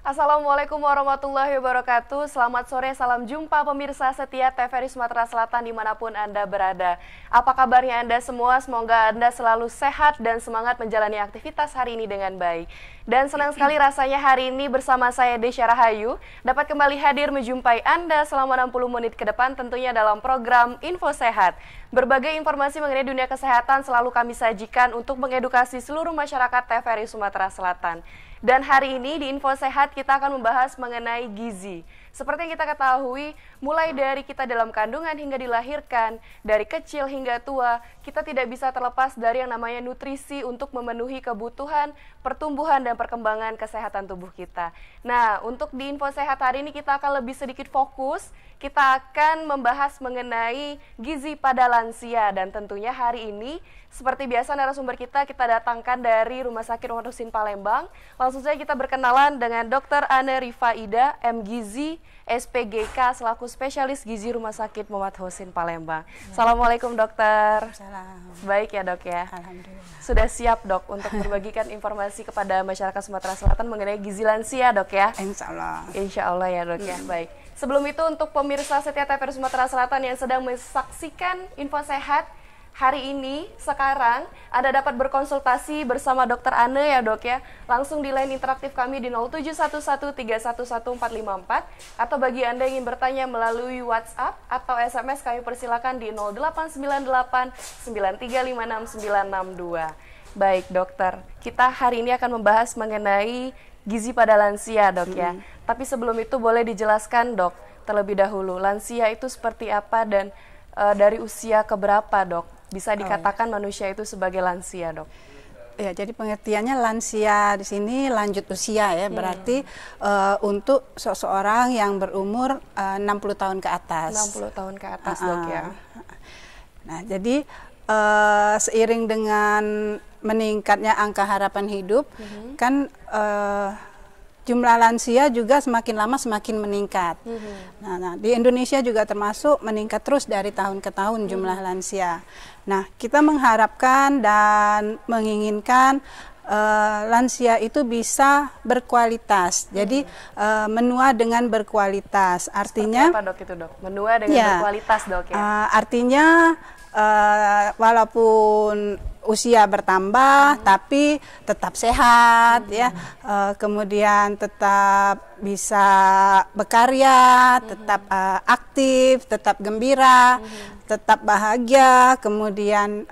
Assalamualaikum warahmatullahi wabarakatuh. Selamat sore, salam jumpa pemirsa setia TVRI Sumatera Selatan dimanapun Anda berada. Apa kabarnya Anda semua? Semoga Anda selalu sehat dan semangat menjalani aktivitas hari ini dengan baik. Dan senang sekali rasanya hari ini bersama saya Desya Rahayu dapat kembali hadir menjumpai Anda selama 60 menit ke depan tentunya dalam program Info Sehat. Berbagai informasi mengenai dunia kesehatan selalu kami sajikan untuk mengedukasi seluruh masyarakat TVRI Sumatera Selatan. Dan hari ini di Info Sehat kita akan membahas mengenai gizi. Seperti yang kita ketahui, mulai dari kita dalam kandungan hingga dilahirkan, dari kecil hingga tua, kita tidak bisa terlepas dari yang namanya nutrisi untuk memenuhi kebutuhan, pertumbuhan, dan perkembangan kesehatan tubuh kita. Nah, untuk di Info Sehat hari ini kita akan lebih sedikit fokus, kita akan membahas mengenai gizi pada lansia. Dan tentunya hari ini, seperti biasa narasumber kita datangkan dari Rumah Sakit Muhammad Husin Palembang. Langsung saja kita berkenalan dengan Dr. Ane Rifaida, M.Gizi, SPGK, selaku spesialis gizi Rumah Sakit Muhammad Husin Palembang. Ya. Assalamualaikum dokter. Salam. Baik ya dok ya. Alhamdulillah. Sudah siap dok untuk berbagikan informasi kepada masyarakat Sumatera Selatan mengenai gizi lansia dok ya? Insya Allah. Insya Allah ya dok ya. Baik. Sebelum itu untuk pemirsa setia TVRI Sumatera Selatan yang sedang menyaksikan Info Sehat, hari ini, sekarang, Anda dapat berkonsultasi bersama Dr. Ane ya dok ya, langsung di line interaktif kami di 0711311454, atau bagi Anda yang ingin bertanya melalui WhatsApp atau SMS kami persilakan di 089893569962. Baik dokter, kita hari ini akan membahas mengenai gizi pada lansia dok ya. Tapi sebelum itu boleh dijelaskan dok, terlebih dahulu, lansia itu seperti apa dan dari usia keberapa dok? Bisa dikatakan manusia itu sebagai lansia, dok? Ya, jadi pengertiannya lansia di sini lanjut usia ya, berarti untuk seseorang yang berumur 60 tahun ke atas. 60 tahun ke atas, dok ya. Nah, jadi seiring dengan meningkatnya angka harapan hidup, kan jumlah lansia juga semakin lama semakin meningkat. Nah, di Indonesia juga termasuk meningkat terus dari tahun ke tahun jumlah lansia. Nah, kita mengharapkan dan menginginkan lansia itu bisa berkualitas. Jadi menua dengan berkualitas. Artinya seperti apa dok itu dok? Menua dengan berkualitas dok ya. Artinya walaupun usia bertambah, tapi tetap sehat ya, kemudian tetap bisa berkarya, tetap aktif, tetap gembira, tetap bahagia, kemudian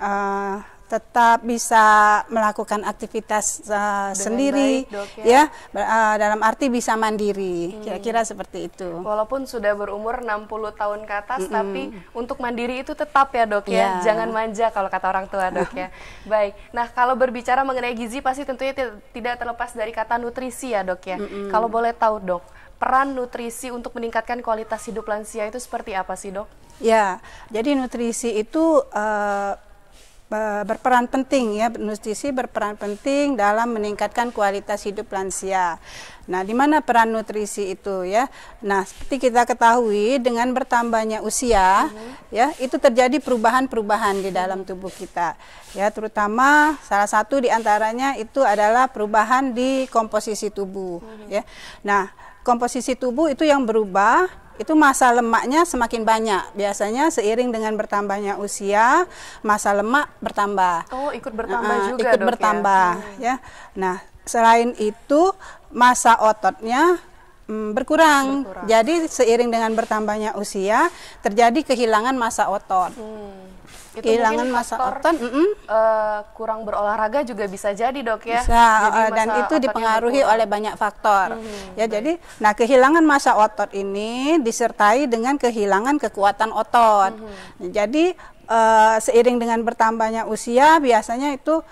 tetap bisa melakukan aktivitas sendiri, baik, dok, ya, dalam arti bisa mandiri, kira-kira seperti itu. Walaupun sudah berumur 60 tahun ke atas, tapi untuk mandiri itu tetap ya dok ya, jangan manja kalau kata orang tua dok ya. Baik, nah kalau berbicara mengenai gizi pasti tentunya tidak terlepas dari kata nutrisi ya dok ya. Kalau boleh tahu dok, peran nutrisi untuk meningkatkan kualitas hidup lansia itu seperti apa sih dok? Ya, jadi nutrisi itu berperan penting ya, nutrisi berperan penting dalam meningkatkan kualitas hidup lansia. Nah, di mana peran nutrisi itu ya? Nah, seperti kita ketahui dengan bertambahnya usia ya, itu terjadi perubahan-perubahan di dalam tubuh kita. Ya, terutama salah satu di antaranya itu adalah perubahan di komposisi tubuh ya. Nah, komposisi tubuh itu yang berubah, itu massa lemaknya semakin banyak. Biasanya seiring dengan bertambahnya usia, massa lemak bertambah. Oh, ikut bertambah juga ikut dok bertambah ya. Nah, selain itu massa ototnya berkurang. Jadi seiring dengan bertambahnya usia, terjadi kehilangan massa otot. Itu kehilangan massa otot, kurang berolahraga juga bisa jadi dok ya. Bisa, dan itu dipengaruhi oleh banyak faktor. Ya, jadi, nah kehilangan massa otot ini disertai dengan kehilangan kekuatan otot. Jadi seiring dengan bertambahnya usia, biasanya itu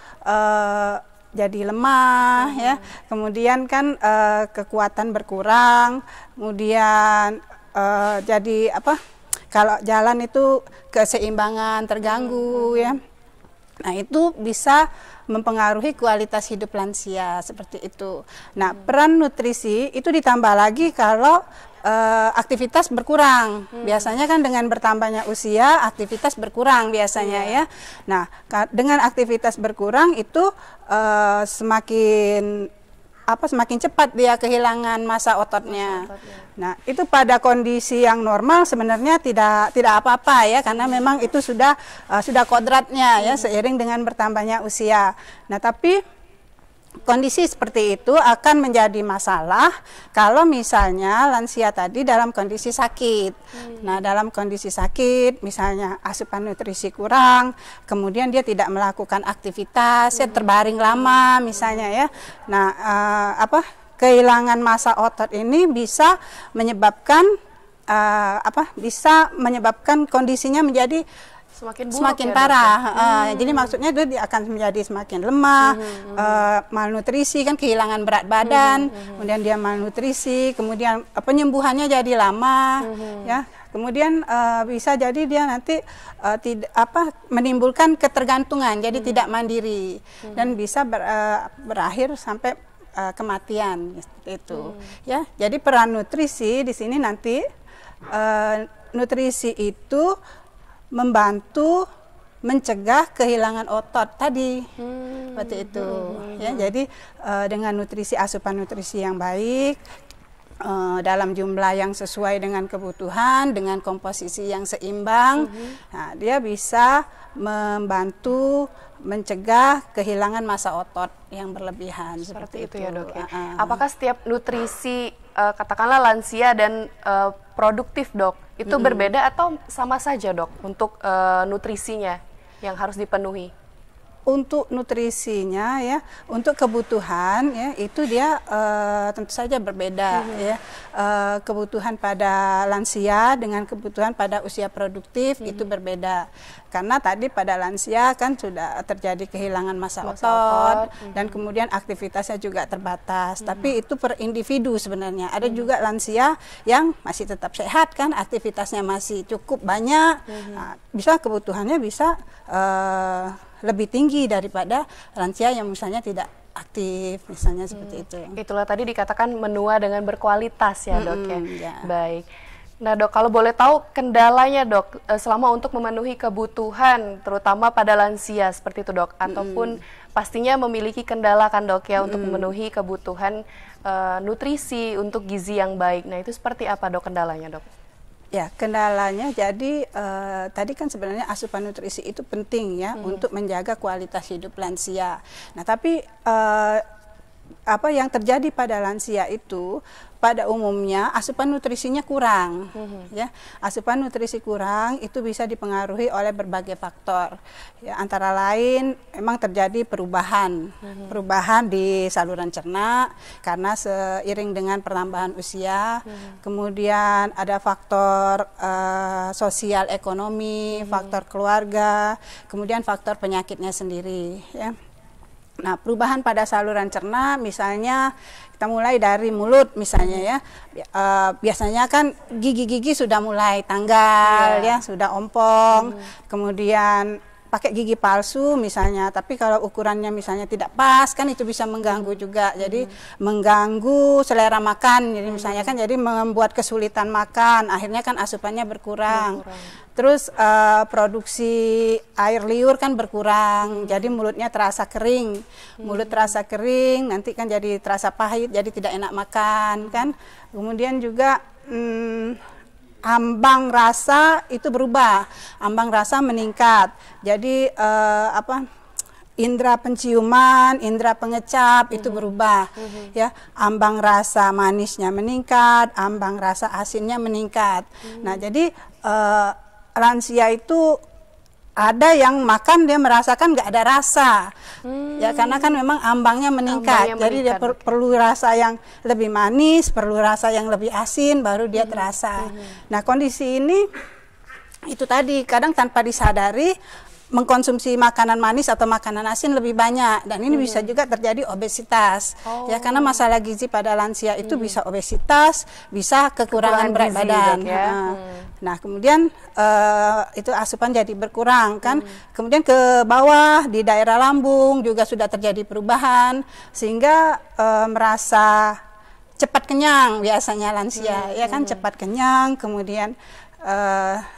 jadi lemah ya. Kemudian kan kekuatan berkurang, kemudian jadi apa? Kalau jalan itu keseimbangan terganggu ya. Nah, itu bisa mempengaruhi kualitas hidup lansia seperti itu. Nah, peran nutrisi itu ditambah lagi kalau aktivitas berkurang. Biasanya kan dengan bertambahnya usia, aktivitas berkurang biasanya ya. Nah, dengan aktivitas berkurang itu semakin semakin cepat dia kehilangan massa ototnya. Nah, itu pada kondisi yang normal sebenarnya tidak apa-apa ya, karena memang itu sudah kodratnya ya, seiring dengan bertambahnya usia. Nah, tapi kondisi seperti itu akan menjadi masalah kalau misalnya lansia tadi dalam kondisi sakit. Nah, dalam kondisi sakit, misalnya asupan nutrisi kurang, kemudian dia tidak melakukan aktivitas, terbaring lama misalnya ya. Nah, kehilangan massa otot ini bisa menyebabkan kondisinya menjadi semakin parah. Jadi maksudnya dia akan menjadi semakin lemah, malnutrisi kan, kehilangan berat badan, kemudian dia malnutrisi, kemudian penyembuhannya jadi lama, ya. Kemudian bisa jadi dia nanti menimbulkan ketergantungan, jadi tidak mandiri, dan bisa berakhir sampai kematian seperti itu. Ya, jadi peran nutrisi di sini nanti nutrisi itu membantu mencegah kehilangan otot tadi, seperti itu. Ya, jadi dengan asupan nutrisi yang baik, dalam jumlah yang sesuai dengan kebutuhan, dengan komposisi yang seimbang, nah, dia bisa membantu mencegah kehilangan massa otot yang berlebihan. Seperti itu ya, Dok ya. Apakah setiap nutrisi katakanlah lansia dan produktif, Dok, itu berbeda atau sama saja, Dok, untuk nutrisinya yang harus dipenuhi? Untuk nutrisinya ya, untuk kebutuhan ya, itu dia tentu saja berbeda ya. Kebutuhan pada lansia dengan kebutuhan pada usia produktif itu berbeda. Karena tadi pada lansia kan sudah terjadi kehilangan massa otot dan kemudian aktivitasnya juga terbatas. Tapi itu per individu sebenarnya. Ada juga lansia yang masih tetap sehat kan, aktivitasnya masih cukup banyak. Nah, bisa kebutuhannya bisa lebih tinggi daripada lansia yang misalnya tidak aktif, misalnya seperti itu. Itulah tadi dikatakan menua dengan berkualitas ya, Dok ya. Ya. Baik. Nah, Dok, kalau boleh tahu kendalanya, Dok, selama untuk memenuhi kebutuhan terutama pada lansia seperti itu, Dok, ataupun pastinya memiliki kendala kan, Dok ya, untuk memenuhi kebutuhan nutrisi untuk gizi yang baik. Nah, itu seperti apa, Dok, kendalanya, Dok? Ya, kendalanya jadi tadi kan sebenarnya asupan nutrisi itu penting ya untuk menjaga kualitas hidup lansia. Nah, tapi apa yang terjadi pada lansia itu pada umumnya asupan nutrisinya kurang, ya. Asupan nutrisi kurang itu bisa dipengaruhi oleh berbagai faktor. Ya, antara lain memang terjadi perubahan di saluran cerna karena seiring dengan pertambahan usia. Kemudian ada faktor sosial ekonomi, faktor keluarga, kemudian faktor penyakitnya sendiri, ya. Nah, perubahan pada saluran cerna misalnya kita mulai dari mulut misalnya ya. Biasanya kan gigi-gigi sudah mulai tanggal ya, sudah ompong. Kemudian pakai gigi palsu misalnya, tapi kalau ukurannya misalnya tidak pas kan itu bisa mengganggu juga. Jadi mengganggu selera makan. Jadi misalnya kan jadi membuat kesulitan makan, akhirnya kan asupannya berkurang. Terus produksi air liur kan berkurang, jadi mulutnya terasa kering. Mulut terasa kering, nanti kan jadi terasa pahit, jadi tidak enak makan kan. Kemudian juga ambang rasa itu berubah, ambang rasa meningkat. Jadi indera penciuman, indera pengecap itu berubah, ya. Ambang rasa manisnya meningkat, ambang rasa asinnya meningkat. Nah, jadi lansia itu ada yang makan dia merasakan nggak ada rasa, ya, karena kan memang ambangnya meningkat. Jadi dia perlu rasa yang lebih manis, perlu rasa yang lebih asin, baru dia terasa. Nah, kondisi ini itu tadi kadang tanpa disadari mengkonsumsi makanan manis atau makanan asin lebih banyak, dan ini bisa juga terjadi obesitas, ya, karena masalah gizi pada lansia itu bisa obesitas, bisa kekurangan berat badan. Ya. Nah, kemudian itu asupan jadi berkurang kan, kemudian ke bawah di daerah lambung juga sudah terjadi perubahan sehingga merasa cepat kenyang biasanya lansia, ya kan, cepat kenyang, kemudian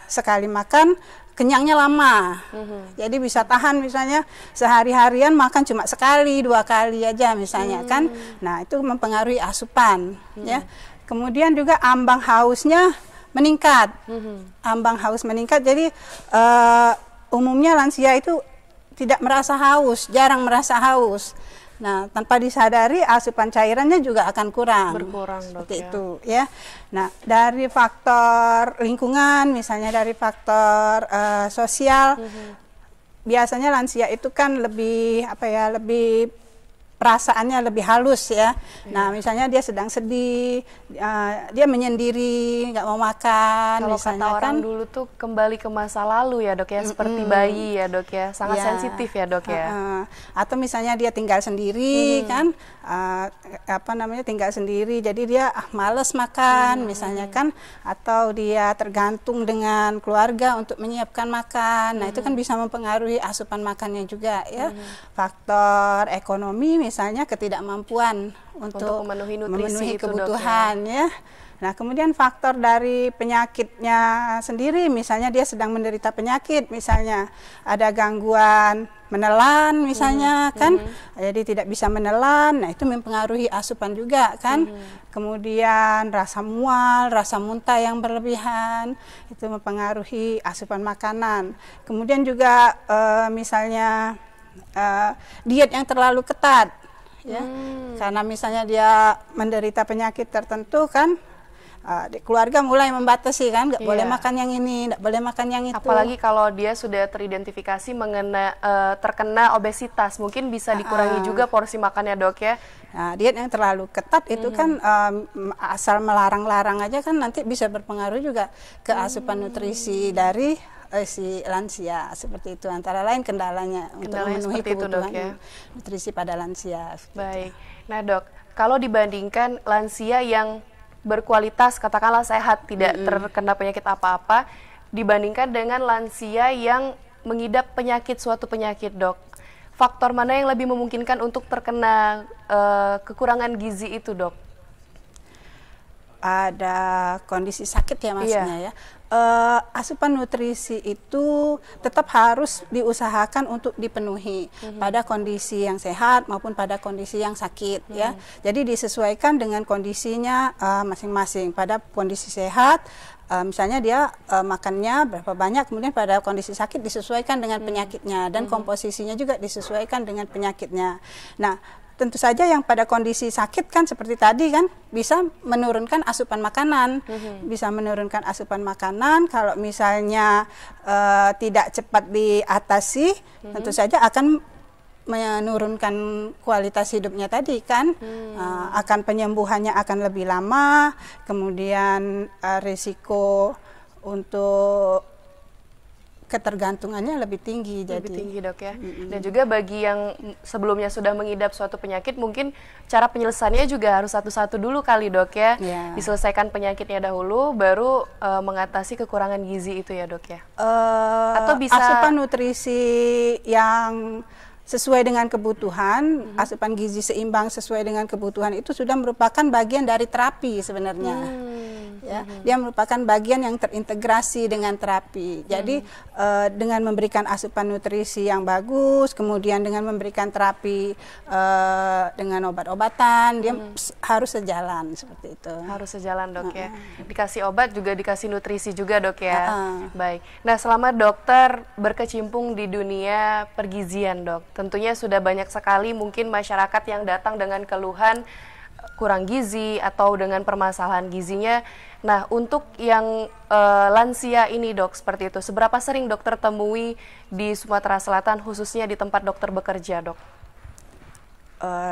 sekali makan kenyangnya lama. Jadi bisa tahan misalnya sehari-harian makan cuma sekali, 2 kali aja misalnya kan. Nah, itu mempengaruhi asupan ya. Kemudian juga ambang hausnya meningkat. Ambang haus meningkat, jadi umumnya lansia itu tidak merasa haus, jarang merasa haus. Nah, tanpa disadari asupan cairannya juga akan kurang. Berkurang, Dok, seperti itu ya. Nah, dari faktor lingkungan, misalnya dari faktor sosial, biasanya lansia itu kan lebih lebih perasaannya lebih halus ya. Nah, misalnya dia sedang sedih, dia menyendiri, nggak mau makan. Kalau misalnya kata orang dulu tuh kembali ke masa lalu ya, Dok ya, seperti bayi ya, Dok ya, sangat sensitif ya, Dok ya. Atau misalnya dia tinggal sendiri kan, tinggal sendiri, jadi dia males makan misalnya kan, atau dia tergantung dengan keluarga untuk menyiapkan makan. Nah, itu kan bisa mempengaruhi asupan makannya juga ya. Faktor ekonomi, misalnya ketidakmampuan untuk memenuhi kebutuhan ya. Nah, kemudian faktor dari penyakitnya sendiri, misalnya dia sedang menderita penyakit, misalnya ada gangguan menelan misalnya kan, jadi tidak bisa menelan. Nah, itu mempengaruhi asupan juga kan. Kemudian rasa mual, rasa muntah yang berlebihan, itu mempengaruhi asupan makanan. Kemudian juga misalnya diet yang terlalu ketat ya, karena misalnya dia menderita penyakit tertentu kan, keluarga mulai membatasi kan, nggak boleh makan yang ini, nggak boleh makan yang itu. Apalagi kalau dia sudah teridentifikasi terkena obesitas, mungkin bisa dikurangi juga porsi makannya, Dok ya. Nah, diet yang terlalu ketat itu kan asal melarang-larang aja kan nanti bisa berpengaruh juga ke asupan nutrisi dari si lansia, seperti itu. Antara lain kendalanya untuk memenuhi kebutuhan nutrisi pada lansia. Baik. Nah, Dok, kalau dibandingkan lansia yang berkualitas, katakanlah sehat, tidak terkena penyakit apa-apa, dibandingkan dengan lansia yang mengidap suatu penyakit, Dok, faktor mana yang lebih memungkinkan untuk terkena kekurangan gizi itu, Dok? Ada kondisi sakit ya maksudnya ya. Asupan nutrisi itu tetap harus diusahakan untuk dipenuhi pada kondisi yang sehat maupun pada kondisi yang sakit ya. Jadi disesuaikan dengan kondisinya masing-masing. Pada kondisi sehat misalnya dia makannya berapa banyak, kemudian pada kondisi sakit disesuaikan dengan penyakitnya, dan komposisinya juga disesuaikan dengan penyakitnya. Nah, tentu saja yang pada kondisi sakit kan seperti tadi kan bisa menurunkan asupan makanan, bisa menurunkan asupan makanan. Kalau misalnya tidak cepat diatasi, tentu saja akan menurunkan kualitas hidupnya tadi kan, akan penyembuhannya akan lebih lama, kemudian risiko untuk ketergantungannya lebih tinggi. Lebih tinggi, Dok ya. Dan juga bagi yang sebelumnya sudah mengidap suatu penyakit, mungkin cara penyelesaiannya juga harus satu-satu dulu kali, Dok ya. Diselesaikan penyakitnya dahulu, baru mengatasi kekurangan gizi itu ya, Dok ya. Atau bisa asupan nutrisi yang sesuai dengan kebutuhan, asupan gizi seimbang sesuai dengan kebutuhan itu sudah merupakan bagian dari terapi sebenarnya. Ya, dia merupakan bagian yang terintegrasi dengan terapi. Jadi dengan memberikan asupan nutrisi yang bagus, kemudian dengan memberikan terapi dengan obat-obatan, dia harus sejalan seperti itu. Harus sejalan, Dok ya. Dikasih obat juga dikasih nutrisi juga, Dok ya. Baik. Nah, selama dokter berkecimpung di dunia pergizian, Dok, tentunya sudah banyak sekali mungkin masyarakat yang datang dengan keluhan kurang gizi atau dengan permasalahan gizinya. Nah, untuk yang lansia ini, Dok, seperti itu, seberapa sering dokter temui di Sumatera Selatan, khususnya di tempat dokter bekerja, Dok?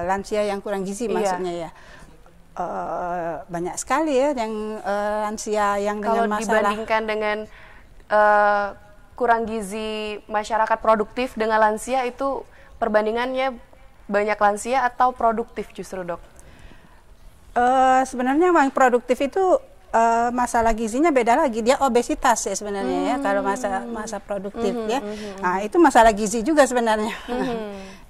Lansia yang kurang gizi maksudnya ya? Banyak sekali ya yang lansia yang dengan masalah. Kalau dibandingkan dengan kurang gizi masyarakat produktif dengan lansia, itu perbandingannya banyak lansia atau produktif justru, Dok? Sebenarnya yang produktif itu masalah gizinya beda lagi, dia obesitas ya sebenarnya ya kalau masa produktif ya. Nah, itu masalah gizi juga sebenarnya.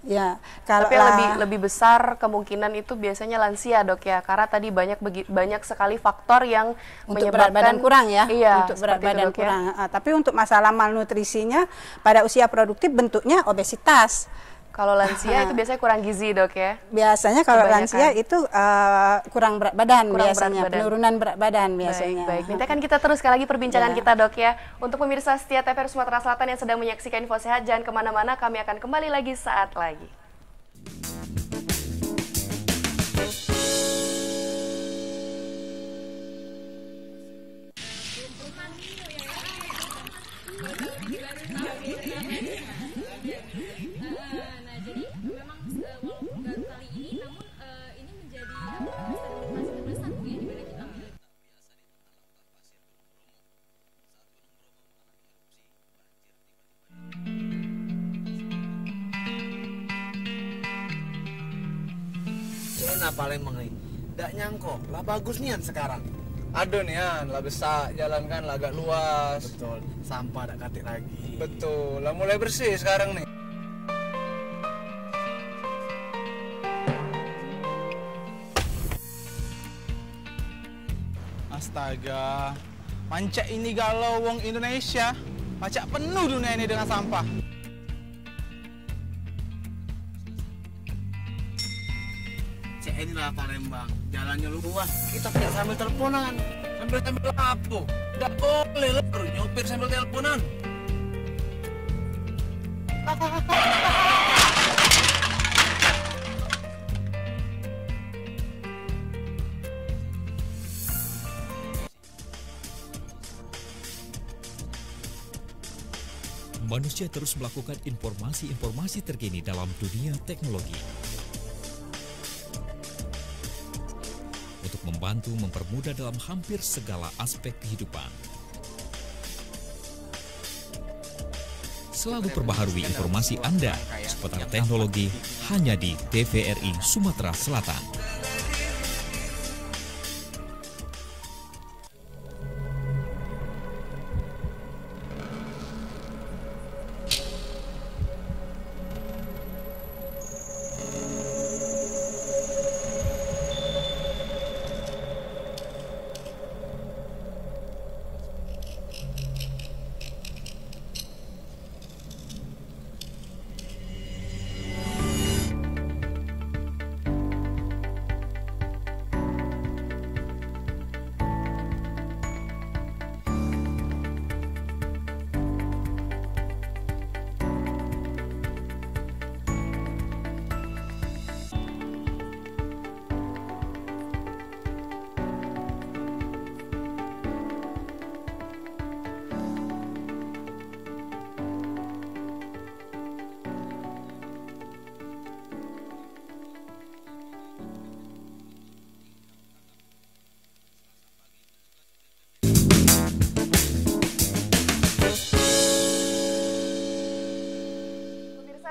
Ya, kalau tapi yang lebih besar kemungkinan itu biasanya lansia, Dok ya, karena tadi banyak sekali faktor yang untuk menyebabkan berat badan kurang ya, iya, untuk berat itu, badan Dok, kurang. Ya. Tapi untuk masalah malnutrisinya pada usia produktif bentuknya obesitas. Kalau lansia itu biasanya kurang gizi, Dok ya? Biasanya kalau lansia itu kurang berat badan, penurunan berat badan biasanya. Baik. Nanti kan kita terus sekali lagi perbincangan kita, Dok ya. Untuk pemirsa setia TVRI Sumatera Selatan yang sedang menyaksikan Info Sehat, jangan kemana-mana, kami akan kembali lagi saat lagi. Paling mengenai ndak nyangko lah bagus nian sekarang. Aduh nian lah besar, jalan kan lah agak luas. Betul, sampah dak katik lagi. Betul, lah mulai bersih sekarang nih. Astaga, pancak ini galau wong Indonesia, pancak penuh dunia ini dengan sampah. Inilah Palembang, jalannya luas, kita tidak sambil teleponan, sambil apa? Tidak boleh lor, nyopir sambil teleponan. Manusia terus melakukan informasi-informasi terkini dalam dunia teknologi. Membantu mempermudah dalam hampir segala aspek kehidupan. Selalu perbaharui informasi Anda seputar teknologi hanya di TVRI Sumatera Selatan.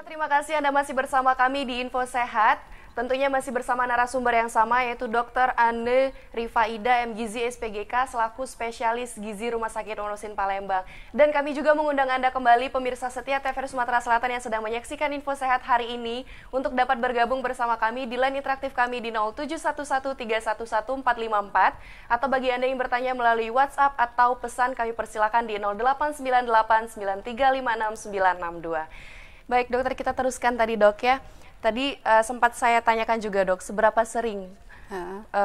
Terima kasih Anda masih bersama kami di Info Sehat. Tentunya masih bersama narasumber yang sama, yaitu Dr. Ane Rifaida, MGizi SPGK, selaku spesialis gizi Rumah Sakit Unusin Palembang. Dan kami juga mengundang Anda kembali, pemirsa setia TVRI Sumatera Selatan yang sedang menyaksikan Info Sehat hari ini, untuk dapat bergabung bersama kami di line interaktif kami di 07113114554, atau bagi Anda yang bertanya melalui WhatsApp atau pesan, kami persilakan di 089893569962. Baik dokter, kita teruskan tadi dok ya. Tadi sempat saya tanyakan juga dok, seberapa sering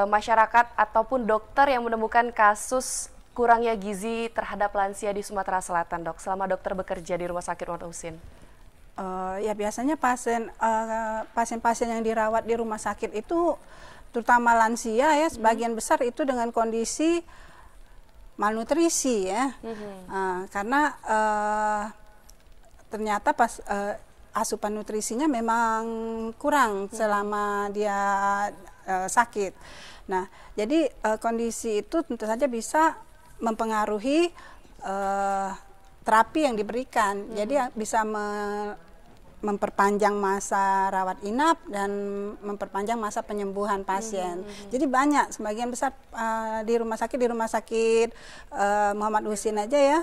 masyarakat ataupun dokter yang menemukan kasus kurangnya gizi terhadap lansia di Sumatera Selatan dok, selama dokter bekerja di Rumah Sakit Unusin? Ya biasanya pasien-pasien yang dirawat di rumah sakit itu, terutama lansia ya, sebagian besar itu dengan kondisi malnutrisi ya, karena ternyata asupan nutrisinya memang kurang selama dia sakit. Nah, jadi kondisi itu tentu saja bisa mempengaruhi terapi yang diberikan. Jadi bisa memperpanjang masa rawat inap dan memperpanjang masa penyembuhan pasien. Jadi banyak, sebagian besar di rumah sakit Muhammad Husin aja ya,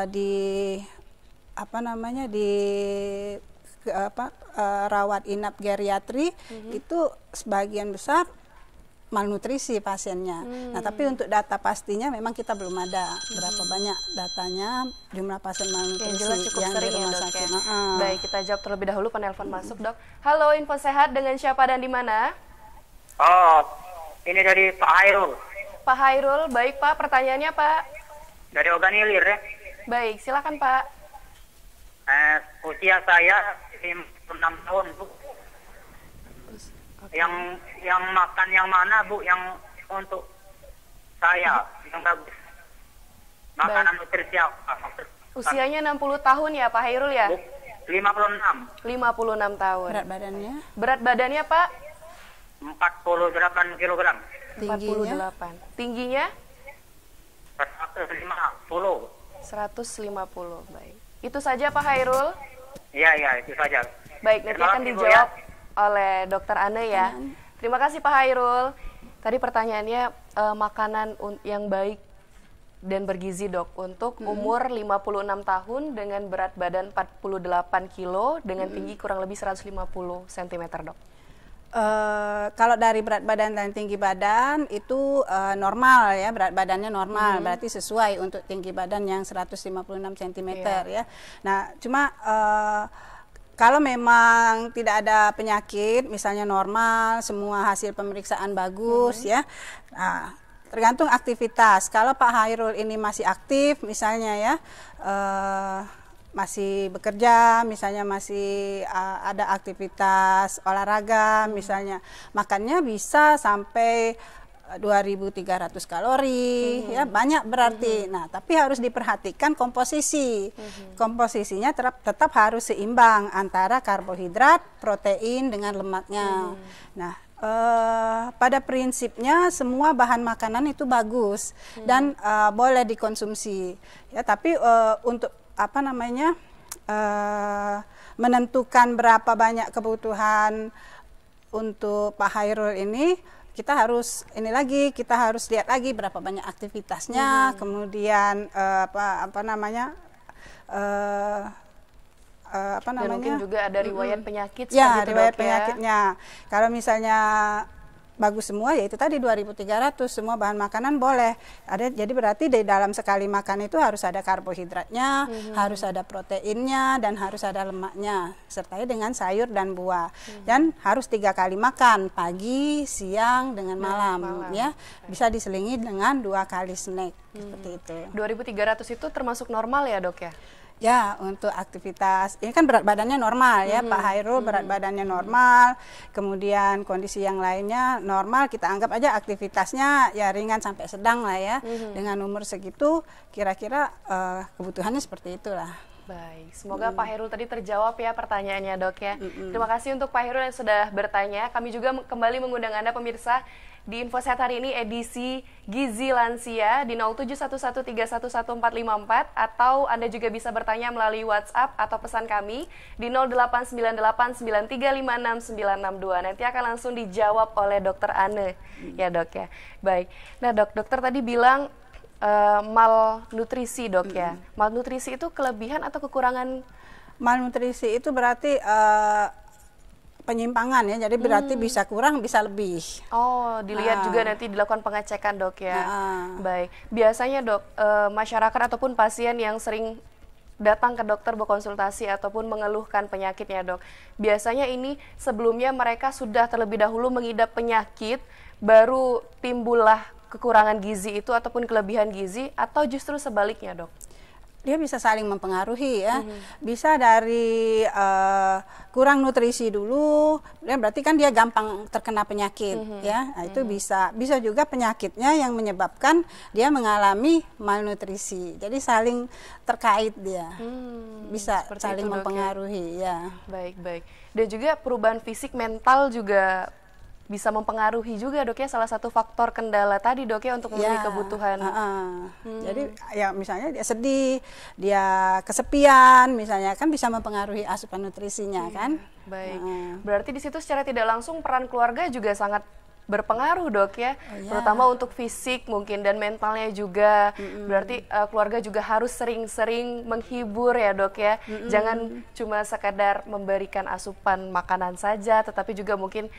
di rawat inap geriatri itu sebagian besar malnutrisi pasiennya. Nah, tapi untuk data pastinya memang kita belum ada berapa banyak datanya jumlah pasien malnutrisi yang di sering rumah ya, Dok, sakit. ya? Baik, kita jawab terlebih dahulu, penelpon masuk, Dok. Halo, Info Sehat, dengan siapa dan di mana? Oh, ini dari Pak Hairul. Pak Hairul, baik Pak, pertanyaannya Pak. Dari Oganilir ya. Baik, silakan Pak. Usia saya 56 tahun, Bu. Yang makan yang mana, Bu, yang untuk saya yang bagus? Makanan nutrisi apa? Usianya 60 tahun ya Pak Hairul ya? 56. 56 tahun. Berat badannya? Berat badannya Pak? 48 kg. Tingginya? 48. Tingginya? 150. 150, baik. Itu saja Pak Hairul? Iya, itu saja. Baik, nanti Terima akan kasih, Bu, dijawab ya. oleh Dokter Ane ya. Terima kasih Pak Hairul. Tadi pertanyaannya makanan yang baik dan bergizi, Dok, untuk umur 56 tahun dengan berat badan 48 kilo dengan tinggi kurang lebih 150 cm, Dok. Kalau dari berat badan dan tinggi badan itu normal ya, berat badannya normal, berarti sesuai untuk tinggi badan yang 156 cm ya. Nah, cuma kalau memang tidak ada penyakit, misalnya normal, semua hasil pemeriksaan bagus ya, nah, tergantung aktivitas. Kalau Pak Hairul ini masih aktif, misalnya ya, masih bekerja, misalnya masih ada aktivitas olahraga, misalnya makannya bisa sampai 2.300 kalori, ya banyak berarti. Nah, tapi harus diperhatikan komposisi. Komposisinya tetap harus seimbang antara karbohidrat, protein dengan lemaknya. Nah, pada prinsipnya semua bahan makanan itu bagus dan boleh dikonsumsi. Ya, tapi untuk menentukan berapa banyak kebutuhan untuk Pak Hairul ini, kita harus lihat lagi berapa banyak aktivitasnya, kemudian Dan mungkin juga ada riwayat penyakit. Ya, gitu, riwayat Dok, penyakitnya. Kalau misalnya bagus semua, ya itu tadi 2.300 semua bahan makanan boleh. Jadi berarti di dalam sekali makan itu harus ada karbohidratnya, harus ada proteinnya, dan harus ada lemaknya, sertai dengan sayur dan buah. Dan harus 3 kali makan, pagi, siang, dengan malam. Ya. Bisa diselingi dengan 2 kali snack, seperti itu. 2.300 itu termasuk normal ya, Dok ya? Ya, untuk aktivitas, ini kan berat badannya normal ya, Pak Hairul berat badannya normal, kemudian kondisi yang lainnya normal, kita anggap aja aktivitasnya ya ringan sampai sedang lah ya, dengan umur segitu kira-kira kebutuhannya seperti itulah. Baik, semoga Pak Hairul tadi terjawab ya pertanyaannya, Dok ya. Terima kasih untuk Pak Hairul yang sudah bertanya. Kami juga kembali mengundang Anda pemirsa di Info Sehat hari ini edisi Gizi Lansia di 07113114454, atau Anda juga bisa bertanya melalui WhatsApp atau pesan kami di 089893569662. Nanti akan langsung dijawab oleh Dokter Ane ya, Dok ya. Baik. Nah, dokter tadi bilang malnutrisi, Dok ya. Malnutrisi itu kelebihan atau kekurangan? Malnutrisi itu berarti penyimpangan ya, jadi berarti bisa kurang, bisa lebih. Oh, dilihat juga nanti dilakukan pengecekan, Dok ya. Baik, biasanya Dok, masyarakat ataupun pasien yang sering datang ke dokter berkonsultasi ataupun mengeluhkan penyakitnya, Dok, biasanya ini sebelumnya mereka sudah terlebih dahulu mengidap penyakit, baru timbullah kekurangan gizi itu ataupun kelebihan gizi, atau justru sebaliknya, Dok? Dia bisa saling mempengaruhi ya, bisa dari kurang nutrisi dulu, ya berarti kan dia gampang terkena penyakit ya. Nah, itu bisa juga penyakitnya yang menyebabkan dia mengalami malnutrisi. Jadi saling terkait dia, bisa saling itu, Dok, mempengaruhi ya. Baik. Dan juga perubahan fisik mental juga bisa mempengaruhi juga dok ya, salah satu faktor kendala tadi dok ya untuk memenuhi kebutuhan. Jadi ya misalnya dia sedih, dia kesepian misalnya, kan bisa mempengaruhi asupan nutrisinya kan. Baik, berarti di situ secara tidak langsung peran keluarga juga sangat berpengaruh dok ya, terutama untuk fisik mungkin dan mentalnya juga. Berarti keluarga juga harus sering-sering menghibur ya dok ya, jangan cuma sekadar memberikan asupan makanan saja, tetapi juga mungkin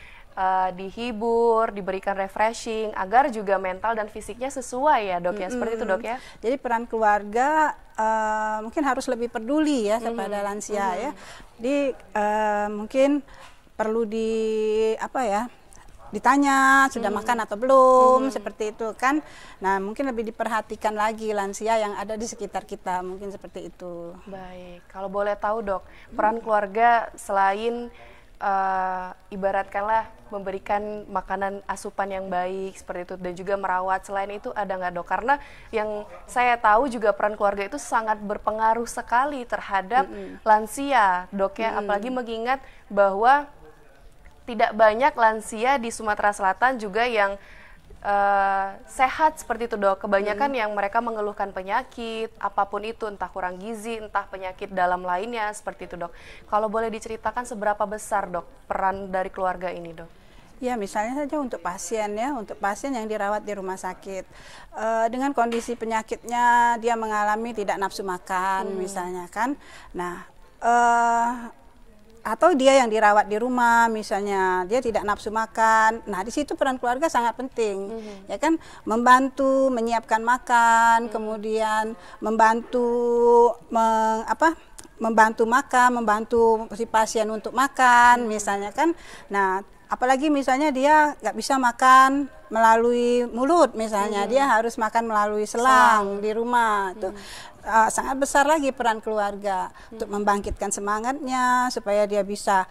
dihibur, diberikan refreshing agar juga mental dan fisiknya sesuai ya dok ya, seperti itu dok ya. Jadi peran keluarga mungkin harus lebih peduli ya kepada lansia ya. Jadi mungkin perlu ditanya sudah makan atau belum, seperti itu kan. Nah mungkin lebih diperhatikan lagi lansia yang ada di sekitar kita, mungkin seperti itu. Baik, kalau boleh tahu dok, peran keluarga selain ibaratkanlah memberikan makanan asupan yang baik seperti itu dan juga merawat, selain itu ada nggak dok? Karena yang saya tahu juga peran keluarga itu sangat berpengaruh sekali terhadap lansia dok ya, apalagi mengingat bahwa tidak banyak lansia di Sumatera Selatan juga yang sehat seperti itu dok. Kebanyakan yang mereka mengeluhkan penyakit apapun itu, entah kurang gizi, entah penyakit dalam lainnya seperti itu dok. Kalau boleh diceritakan seberapa besar dok peran dari keluarga ini dok? Ya misalnya saja untuk pasien ya, untuk pasien yang dirawat di rumah sakit dengan kondisi penyakitnya dia mengalami tidak nafsu makan misalnya kan. Nah atau dia yang dirawat di rumah misalnya dia tidak nafsu makan. Nah di situ peran keluarga sangat penting ya kan, membantu menyiapkan makan, kemudian membantu makan, membantu si pasien untuk makan misalnya kan. Nah apalagi misalnya dia nggak bisa makan melalui mulut misalnya, dia harus makan melalui selang di rumah. Itu sangat besar lagi peran keluarga untuk membangkitkan semangatnya supaya dia bisa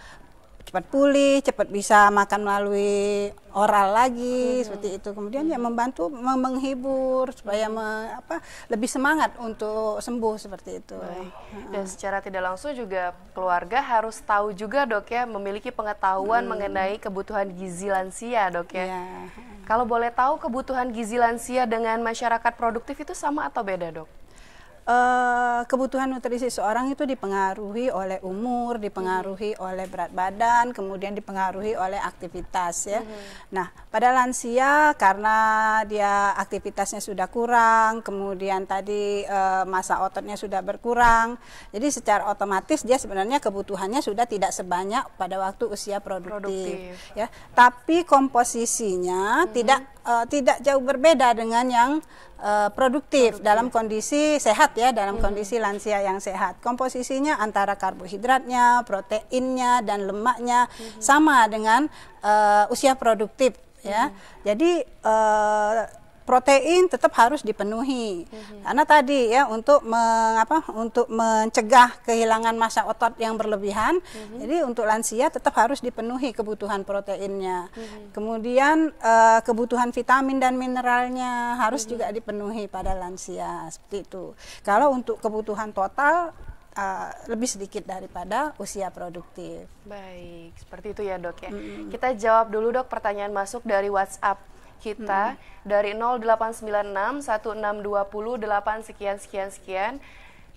cepat pulih, cepat bisa makan melalui oral lagi seperti itu. Kemudian ya membantu menghibur supaya lebih semangat untuk sembuh seperti itu. Baik. Dan secara tidak langsung juga keluarga harus tahu juga dok ya, memiliki pengetahuan mengenai kebutuhan gizi lansia dok ya. Kalau boleh tahu, kebutuhan gizi lansia dengan masyarakat produktif itu sama atau beda dok? Kebutuhan nutrisi seorang itu dipengaruhi oleh umur, dipengaruhi oleh berat badan, kemudian dipengaruhi oleh aktivitas ya. Nah, pada lansia karena dia aktivitasnya sudah kurang, kemudian tadi massa ototnya sudah berkurang, jadi secara otomatis dia sebenarnya kebutuhannya sudah tidak sebanyak pada waktu usia produktif. Ya. Tapi komposisinya tidak jauh berbeda dengan yang produktif dalam kondisi sehat ya, dalam kondisi lansia yang sehat. Komposisinya antara karbohidratnya, proteinnya, dan lemaknya sama dengan usia produktif ya. Jadi protein tetap harus dipenuhi karena tadi ya untuk mencegah kehilangan massa otot yang berlebihan. Jadi untuk lansia tetap harus dipenuhi kebutuhan proteinnya. Kemudian kebutuhan vitamin dan mineralnya harus juga dipenuhi pada lansia seperti itu. Kalau untuk kebutuhan total lebih sedikit daripada usia produktif. Baik, seperti itu ya dok ya. Kita jawab dulu dok pertanyaan masuk dari WhatsApp kita dari 0896 1620 8 sekian.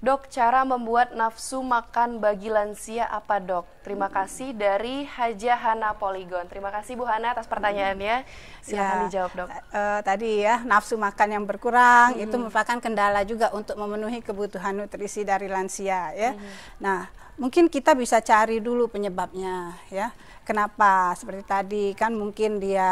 Dok, cara membuat nafsu makan bagi lansia apa dok? Terima kasih dari Haja Hana Poligon. Terima kasih Bu Hana atas pertanyaannya. Silakan dijawab dok. Tadi ya, nafsu makan yang berkurang itu merupakan kendala juga untuk memenuhi kebutuhan nutrisi dari lansia ya. Nah, mungkin kita bisa cari dulu penyebabnya ya. Kenapa? Seperti tadi kan mungkin dia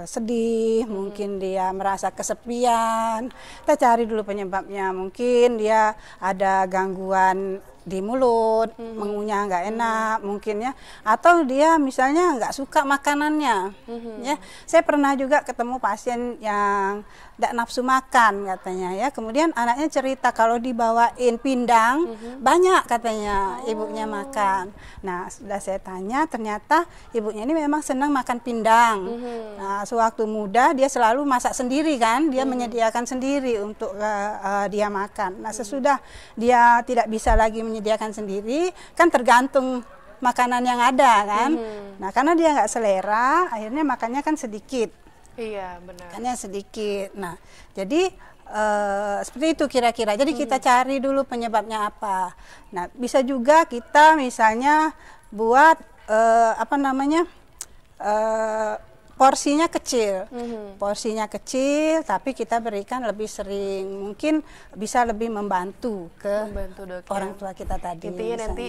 sedih, mungkin dia merasa kesepian. Kita cari dulu penyebabnya. Mungkin dia ada gangguan di mulut, mengunyah nggak enak mungkin ya, atau dia misalnya nggak suka makanannya ya. Saya pernah juga ketemu pasien yang tidak nafsu makan katanya ya, kemudian anaknya cerita kalau dibawain pindang banyak katanya ibunya makan. Nah sudah saya tanya, ternyata ibunya ini memang senang makan pindang. Nah sewaktu muda dia selalu masak sendiri kan, dia menyediakan sendiri untuk dia makan. Nah sesudah dia tidak bisa lagi menyediakan sendiri, kan tergantung makanan yang ada kan. Nah, karena dia nggak selera, akhirnya makannya kan sedikit. Iya, benar. Makannya sedikit. Nah, jadi seperti itu kira-kira. Jadi kita cari dulu penyebabnya apa. Nah, bisa juga kita misalnya buat porsinya kecil. Porsinya kecil tapi kita berikan lebih sering. Mungkin bisa lebih membantu Dok, orang ya. tua kita tadi. Intinya misalnya. nanti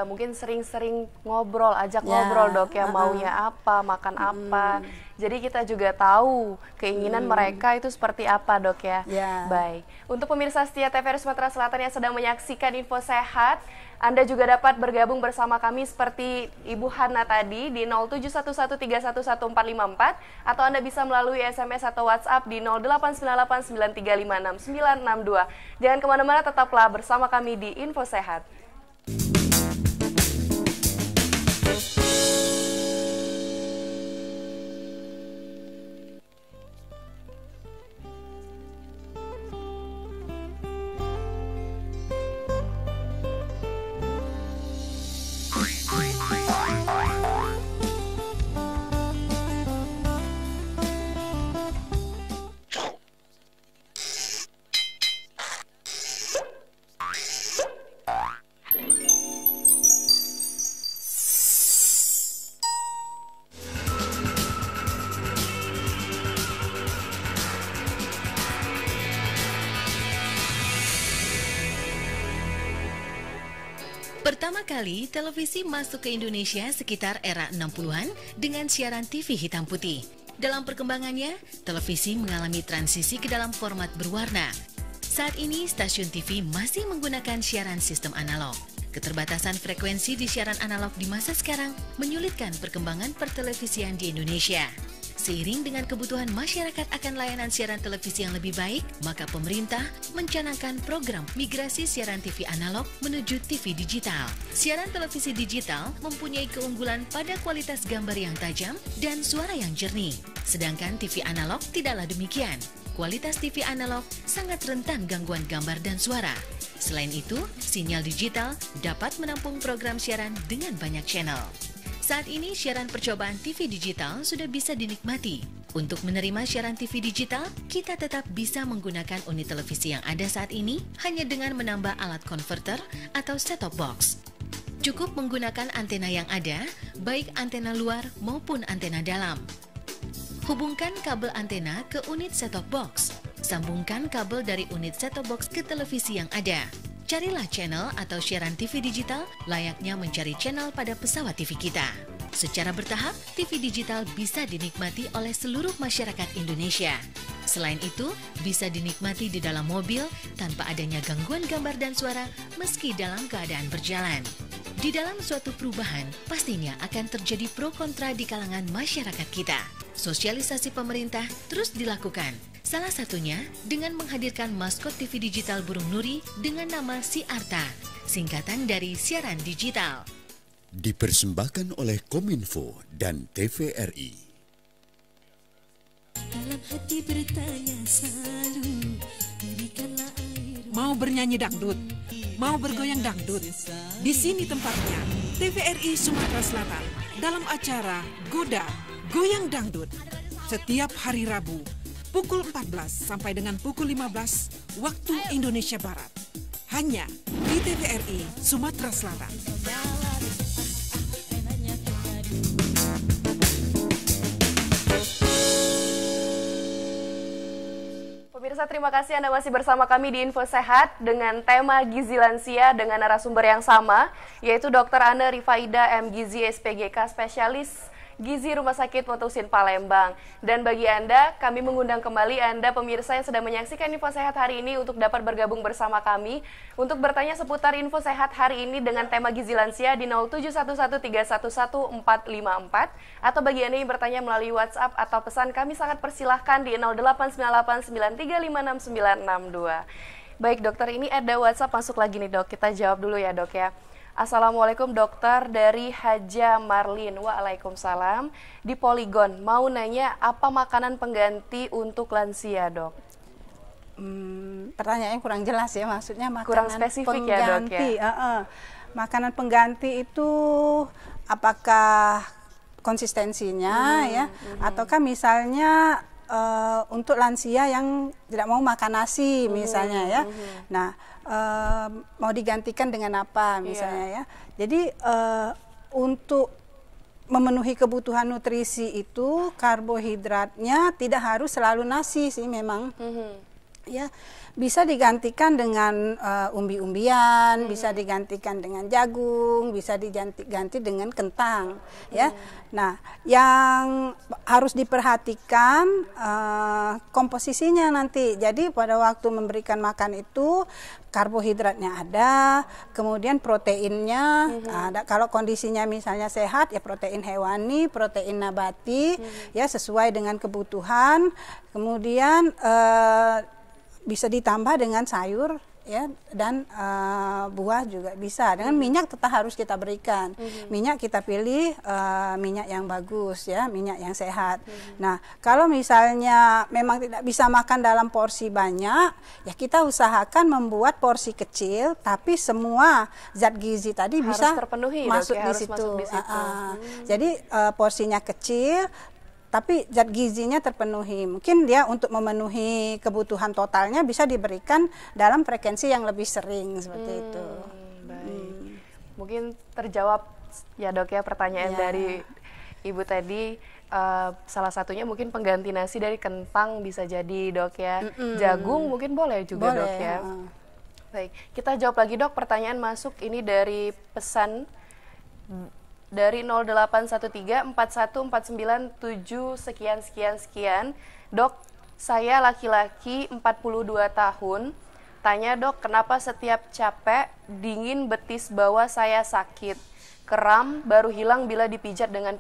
mungkin sering-sering ngobrol, ajak ngobrol Dok ya, maunya apa, makan apa. Jadi kita juga tahu keinginan mereka itu seperti apa Dok ya. Baik. Untuk pemirsa setia TVRI Sumatera Selatan yang sedang menyaksikan Info Sehat, Anda juga dapat bergabung bersama kami seperti Ibu Hana tadi di 071131144 atau Anda bisa melalui SMS atau WhatsApp di 089893566962. Jangan kemana-mana, tetaplah bersama kami di Info Sehat. Pertama kali, televisi masuk ke Indonesia sekitar era 60-an dengan siaran TV hitam putih. Dalam perkembangannya, televisi mengalami transisi ke dalam format berwarna. Saat ini, stasiun TV masih menggunakan siaran sistem analog. Keterbatasan frekuensi di siaran analog di masa sekarang menyulitkan perkembangan pertelevisian di Indonesia. Seiring dengan kebutuhan masyarakat akan layanan siaran televisi yang lebih baik, maka pemerintah mencanangkan program migrasi siaran TV analog menuju TV digital. Siaran televisi digital mempunyai keunggulan pada kualitas gambar yang tajam dan suara yang jernih. Sedangkan TV analog tidaklah demikian. Kualitas TV analog sangat rentan gangguan gambar dan suara. Selain itu, sinyal digital dapat menampung program siaran dengan banyak channel. Saat ini siaran percobaan TV digital sudah bisa dinikmati. Untuk menerima siaran TV digital, kita tetap bisa menggunakan unit televisi yang ada saat ini hanya dengan menambah alat konverter atau set-top box. Cukup menggunakan antena yang ada, baik antena luar maupun antena dalam. Hubungkan kabel antena ke unit set-top box. Sambungkan kabel dari unit set-top box ke televisi yang ada. Carilah channel atau siaran TV digital layaknya mencari channel pada pesawat TV kita. Secara bertahap, TV digital bisa dinikmati oleh seluruh masyarakat Indonesia. Selain itu, bisa dinikmati di dalam mobil tanpa adanya gangguan gambar dan suara meski dalam keadaan berjalan. Di dalam suatu perubahan, pastinya akan terjadi pro kontra di kalangan masyarakat kita. Sosialisasi pemerintah terus dilakukan. Salah satunya dengan menghadirkan maskot TV digital burung nuri dengan nama Siarta, singkatan dari siaran digital. Dipersembahkan oleh Kominfo dan TVRI. Dalam hati bertanya selalu, berikanlah air. Mau bernyanyi dangdut, mau bergoyang dangdut. Di sini tempatnya, TVRI Sumatera Selatan dalam acara Goda Goyang Dangdut setiap hari Rabu pukul 14 sampai dengan pukul 15 waktu Indonesia Barat. Hanya di TVRI Sumatera Selatan. Pemirsa, terima kasih Anda masih bersama kami di Info Sehat dengan tema Gizi Lansia dengan narasumber yang sama, yaitu Dr. Ane Rifaida M. Gizi SPGK, spesialis Gizi Rumah Sakit Mutusin Palembang. Dan bagi Anda, kami mengundang kembali Anda pemirsa yang sedang menyaksikan Info Sehat hari ini untuk dapat bergabung bersama kami untuk bertanya seputar Info Sehat hari ini dengan tema Gizi Lansia di 07113114454 atau bagi Anda yang bertanya melalui WhatsApp atau pesan, kami sangat persilahkan di 089893566962. Baik dokter, ini ada WhatsApp masuk lagi nih dok, kita jawab dulu ya dok ya. Assalamualaikum dokter, dari Haja Marlin. Waalaikumsalam. Di Poligon, mau nanya apa makanan pengganti untuk lansia dok? Pertanyaannya kurang jelas ya, maksudnya makanan kurang spesifik pengganti. Ya dok ya? Makanan pengganti itu apakah konsistensinya ya, ataukah misalnya untuk lansia yang tidak mau makan nasi misalnya ya. Nah, mau digantikan dengan apa misalnya ya. Jadi untuk memenuhi kebutuhan nutrisi itu karbohidratnya tidak harus selalu nasi sih memang. Ya, bisa digantikan dengan umbi-umbian, bisa digantikan dengan jagung, bisa diganti dengan kentang, ya. Nah, yang harus diperhatikan komposisinya nanti. Jadi pada waktu memberikan makan itu karbohidratnya ada, kemudian proteinnya ada. Kalau kondisinya misalnya sehat ya protein hewani, protein nabati, ya sesuai dengan kebutuhan. Kemudian bisa ditambah dengan sayur ya, dan buah juga bisa. Dengan minyak tetap harus kita berikan. Minyak kita pilih minyak yang bagus ya, minyak yang sehat. Nah, kalau misalnya memang tidak bisa makan dalam porsi banyak, ya kita usahakan membuat porsi kecil tapi semua zat gizi tadi harus bisa terpenuhi, masuk dok, ya, di harus situ. Masuk di situ. Jadi porsinya kecil tapi zat gizinya terpenuhi. Mungkin dia untuk memenuhi kebutuhan totalnya bisa diberikan dalam frekuensi yang lebih sering seperti itu. Baik. Mungkin terjawab ya dok ya pertanyaan dari Ibu tadi. Salah satunya mungkin pengganti nasi dari kentang bisa jadi dok ya. Jagung mungkin boleh juga dok ya. Baik, kita jawab lagi dok, pertanyaan masuk ini dari pesan dari 0813-4149-7 sekian. Dok, saya laki-laki 42 tahun. Tanya dok, kenapa setiap capek, dingin betis bawah saya sakit. Kram baru hilang bila dipijat dengan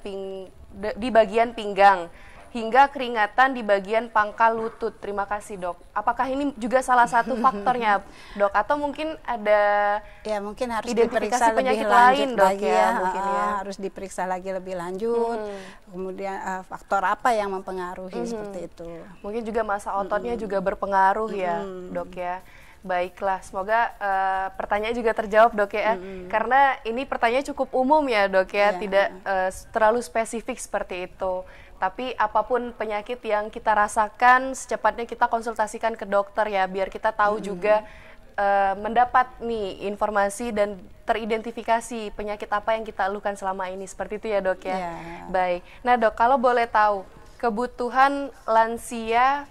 di bagian pinggang. Hingga keringatan di bagian pangkal lutut. Terima kasih dok. Apakah ini juga salah satu faktornya dok? Atau mungkin ada mungkin harus identifikasi diperiksa penyakit lebih lanjut lain dok lagi ya? Mungkin ya. Harus diperiksa lagi lebih lanjut. Kemudian faktor apa yang mempengaruhi seperti itu? Mungkin juga masa ototnya juga berpengaruh ya dok ya. Baiklah, semoga pertanyaan juga terjawab dok ya. Karena ini pertanyaan cukup umum ya dok ya, tidak terlalu spesifik seperti itu. Tapi apapun penyakit yang kita rasakan, secepatnya kita konsultasikan ke dokter ya, biar kita tahu juga mendapat nih informasi dan teridentifikasi penyakit apa yang kita alukan selama ini. Seperti itu ya dok ya. Baik, nah dok, kalau boleh tahu kebutuhan lansia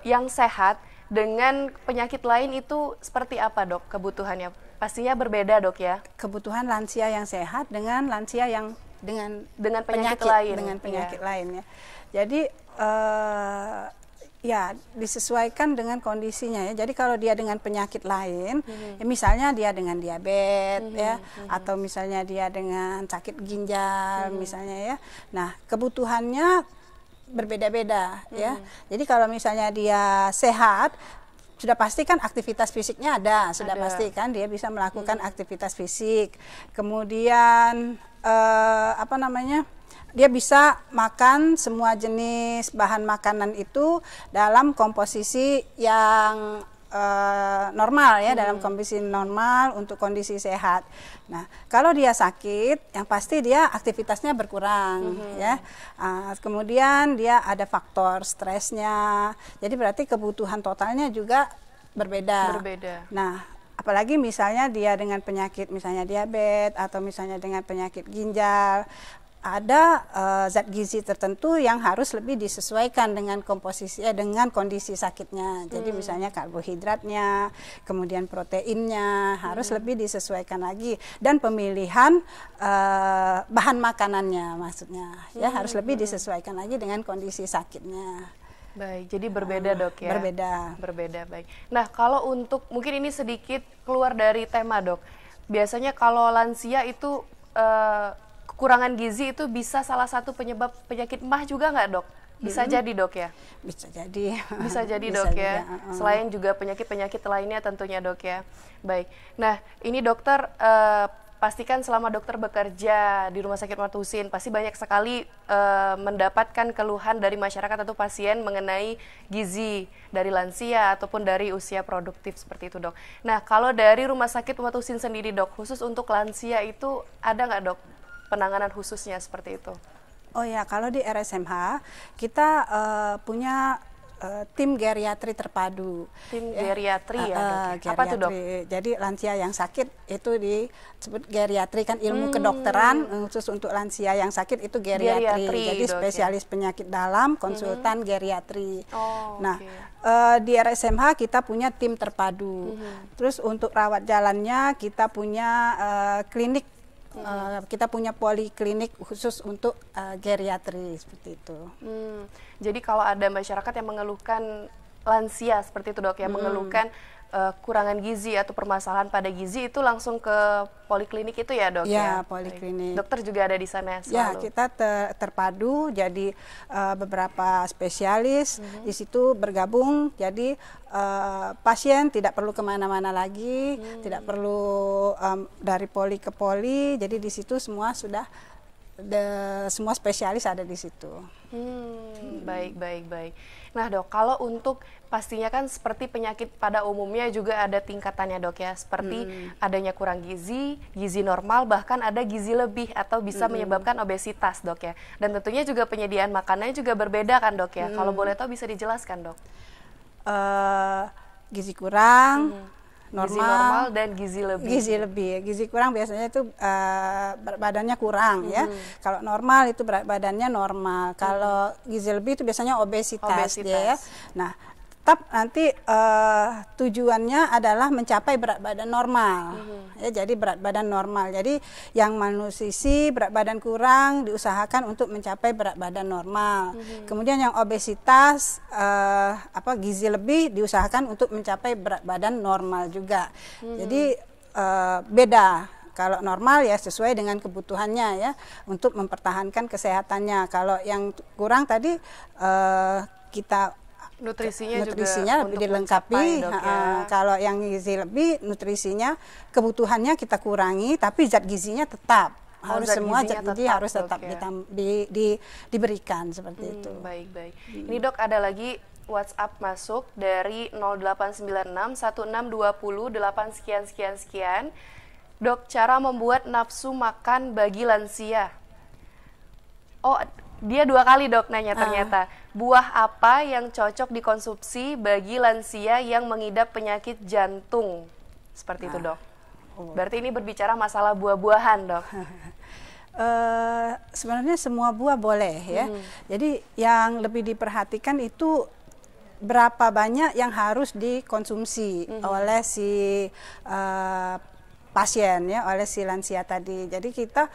yang sehat dengan penyakit lain itu seperti apa dok kebutuhannya? Pastinya berbeda dok ya. Kebutuhan lansia yang sehat dengan lansia yang dengan penyakit lain. Dengan penyakit lain ya. Jadi ya disesuaikan dengan kondisinya ya. Jadi kalau dia dengan penyakit lain, ya misalnya dia dengan diabetes ya, atau misalnya dia dengan sakit ginjal misalnya ya. Nah, kebutuhannya berbeda-beda ya. Jadi kalau misalnya dia sehat, sudah pasti kan aktivitas fisiknya ada, sudah pasti kan dia bisa melakukan aktivitas fisik. Kemudian dia bisa makan semua jenis bahan makanan itu dalam komposisi yang normal ya, dalam kondisi normal untuk kondisi sehat. Nah, kalau dia sakit, yang pasti dia aktivitasnya berkurang ya. Kemudian dia ada faktor stresnya. Jadi berarti kebutuhan totalnya juga berbeda. Nah, apalagi misalnya dia dengan penyakit misalnya diabetes atau misalnya dengan penyakit ginjal, ada zat gizi tertentu yang harus lebih disesuaikan dengan komposisi dengan kondisi sakitnya. Jadi misalnya karbohidratnya, kemudian proteinnya harus lebih disesuaikan lagi, dan pemilihan bahan makanannya maksudnya ya harus lebih disesuaikan lagi dengan kondisi sakitnya. Baik, jadi berbeda dok ya? Berbeda, baik. Nah, kalau untuk, mungkin ini sedikit keluar dari tema dok, biasanya kalau lansia itu kekurangan gizi itu bisa salah satu penyebab penyakit MAH juga nggak dok? Bisa jadi dok ya? Bisa jadi. Bisa jadi dok ya, selain juga penyakit-penyakit lainnya tentunya dok ya. Baik, nah ini dokter, pastikan selama dokter bekerja di Rumah Sakit Muhammad Husin, pasti banyak sekali mendapatkan keluhan dari masyarakat atau pasien mengenai gizi dari lansia ataupun dari usia produktif seperti itu, Dok. Nah, kalau dari Rumah Sakit Muhammad Husin sendiri, Dok, khusus untuk lansia itu ada nggak, Dok, penanganan khususnya seperti itu? Oh ya, kalau di RSMH kita punya tim geriatri terpadu. Tim geriatri ya, Dok. Apa tuh, Dok? Jadi lansia yang sakit itu disebut geriatri, kan ilmu kedokteran khusus untuk lansia yang sakit itu geriatri. Jadi spesialis penyakit dalam, konsultan geriatri. Nah, di RSMH kita punya tim terpadu. Terus untuk rawat jalannya kita punya klinik. Kita punya poliklinik khusus untuk geriatri seperti itu. Jadi kalau ada masyarakat yang mengeluhkan lansia seperti itu, Dok, yang mengeluhkan kurangan gizi atau permasalahan pada gizi, itu langsung ke poliklinik itu ya, Dok? Ya, poliklinik. Dokter juga ada di sana selalu? Ya, kita terpadu, jadi beberapa spesialis di situ bergabung, jadi pasien tidak perlu kemana-mana lagi, tidak perlu dari poli ke poli, jadi di situ semua sudah semua spesialis ada di situ. Baik. Nah, Dok, kalau untuk pastinya kan seperti penyakit pada umumnya juga ada tingkatannya, Dok, ya, seperti adanya kurang gizi, gizi normal, bahkan ada gizi lebih atau bisa menyebabkan obesitas, Dok, ya. Dan tentunya juga penyediaan makanannya juga berbeda kan, Dok, ya. Kalau boleh tahu bisa dijelaskan, Dok? Gizi kurang, gizi normal dan gizi lebih. Gizi lebih, gizi kurang biasanya itu berat badannya kurang ya. Kalau normal itu berat badannya normal. Kalau gizi lebih itu biasanya obesitas. Dia ya. Nah, tetap nanti tujuannya adalah mencapai berat badan normal. Ya, jadi berat badan normal. Jadi yang malnutrisi, berat badan kurang diusahakan untuk mencapai berat badan normal. Kemudian yang obesitas, gizi lebih diusahakan untuk mencapai berat badan normal juga. Jadi beda. Kalau normal ya sesuai dengan kebutuhannya ya untuk mempertahankan kesehatannya. Kalau yang kurang tadi kita nutrisinya juga lebih dilengkapi. Kalau yang gizi lebih, nutrisinya kebutuhannya kita kurangi, tapi zat gizinya tetap. Harus semua zat gizi harus tetap diberikan seperti itu. Baik. Ini, Dok, ada lagi WhatsApp masuk dari 0896 1620 8 sekian. Dok, cara membuat nafsu makan bagi lansia. Oh, dia 2 kali, Dok, nanya ternyata. Buah apa yang cocok dikonsumsi bagi lansia yang mengidap penyakit jantung? Seperti itu, Dok. Berarti ini berbicara masalah buah-buahan, Dok. Sebenarnya semua buah boleh ya. Jadi yang lebih diperhatikan itu berapa banyak yang harus dikonsumsi oleh si pasien ya, oleh si lansia tadi. Jadi kita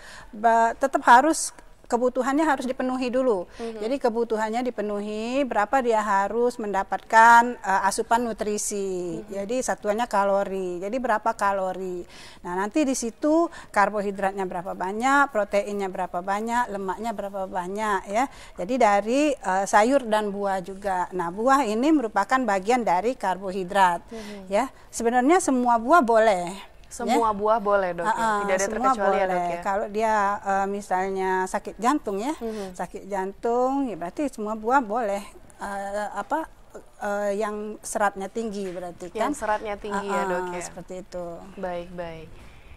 tetap harus kebutuhannya harus dipenuhi dulu. Jadi kebutuhannya dipenuhi, berapa dia harus mendapatkan asupan nutrisi. Jadi satuannya kalori. Jadi berapa kalori. Nah, nanti di situ karbohidratnya berapa banyak, proteinnya berapa banyak, lemaknya berapa banyak ya. Jadi dari sayur dan buah juga. Nah, buah ini merupakan bagian dari karbohidrat ya. Sebenarnya semua buah boleh. Semua buah boleh, Dok, ya? Tidak ada terkecualian, Dok, ya? Kalau dia misalnya sakit jantung ya, sakit jantung, ya berarti semua buah boleh. Yang seratnya tinggi berarti kan? Yang seratnya tinggi ya, Dok, ya? Seperti itu. Baik.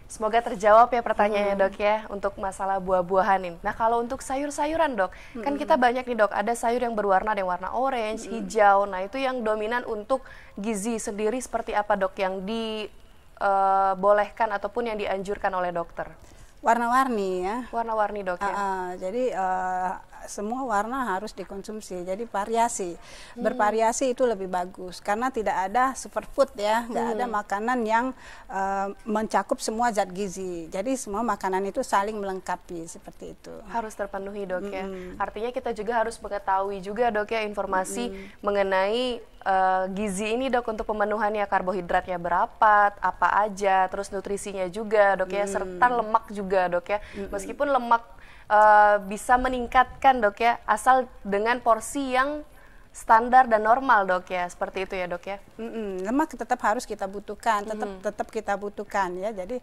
Semoga terjawab ya pertanyaannya, Dok, ya, untuk masalah buah-buahan ini. Nah, kalau untuk sayur-sayuran, Dok, kan kita banyak nih, Dok, ada sayur yang berwarna, ada yang warna orange, hijau. Nah, itu yang dominan untuk gizi sendiri seperti apa, Dok, yang dibolehkan ataupun yang dianjurkan oleh dokter? Warna-warni ya. Warna-warni, Dok, ya? Jadi semua warna harus dikonsumsi. Jadi variasi, bervariasi itu lebih bagus karena tidak ada superfood ya, nggak ada makanan yang mencakup semua zat gizi. Jadi semua makanan itu saling melengkapi seperti itu. Harus terpenuhi, Dok, ya. Artinya kita juga harus mengetahui juga, Dok, ya, informasi mengenai gizi ini, Dok, untuk pemenuhannya, karbohidratnya berapa, apa aja, terus nutrisinya juga, Dok, ya, serta lemak juga, Dok, ya. Meskipun lemak bisa meningkatkan, Dok, ya, asal dengan porsi yang standar dan normal dok ya, seperti itu ya dok ya. Lemak tetap harus kita butuhkan, tetap kita butuhkan ya. Jadi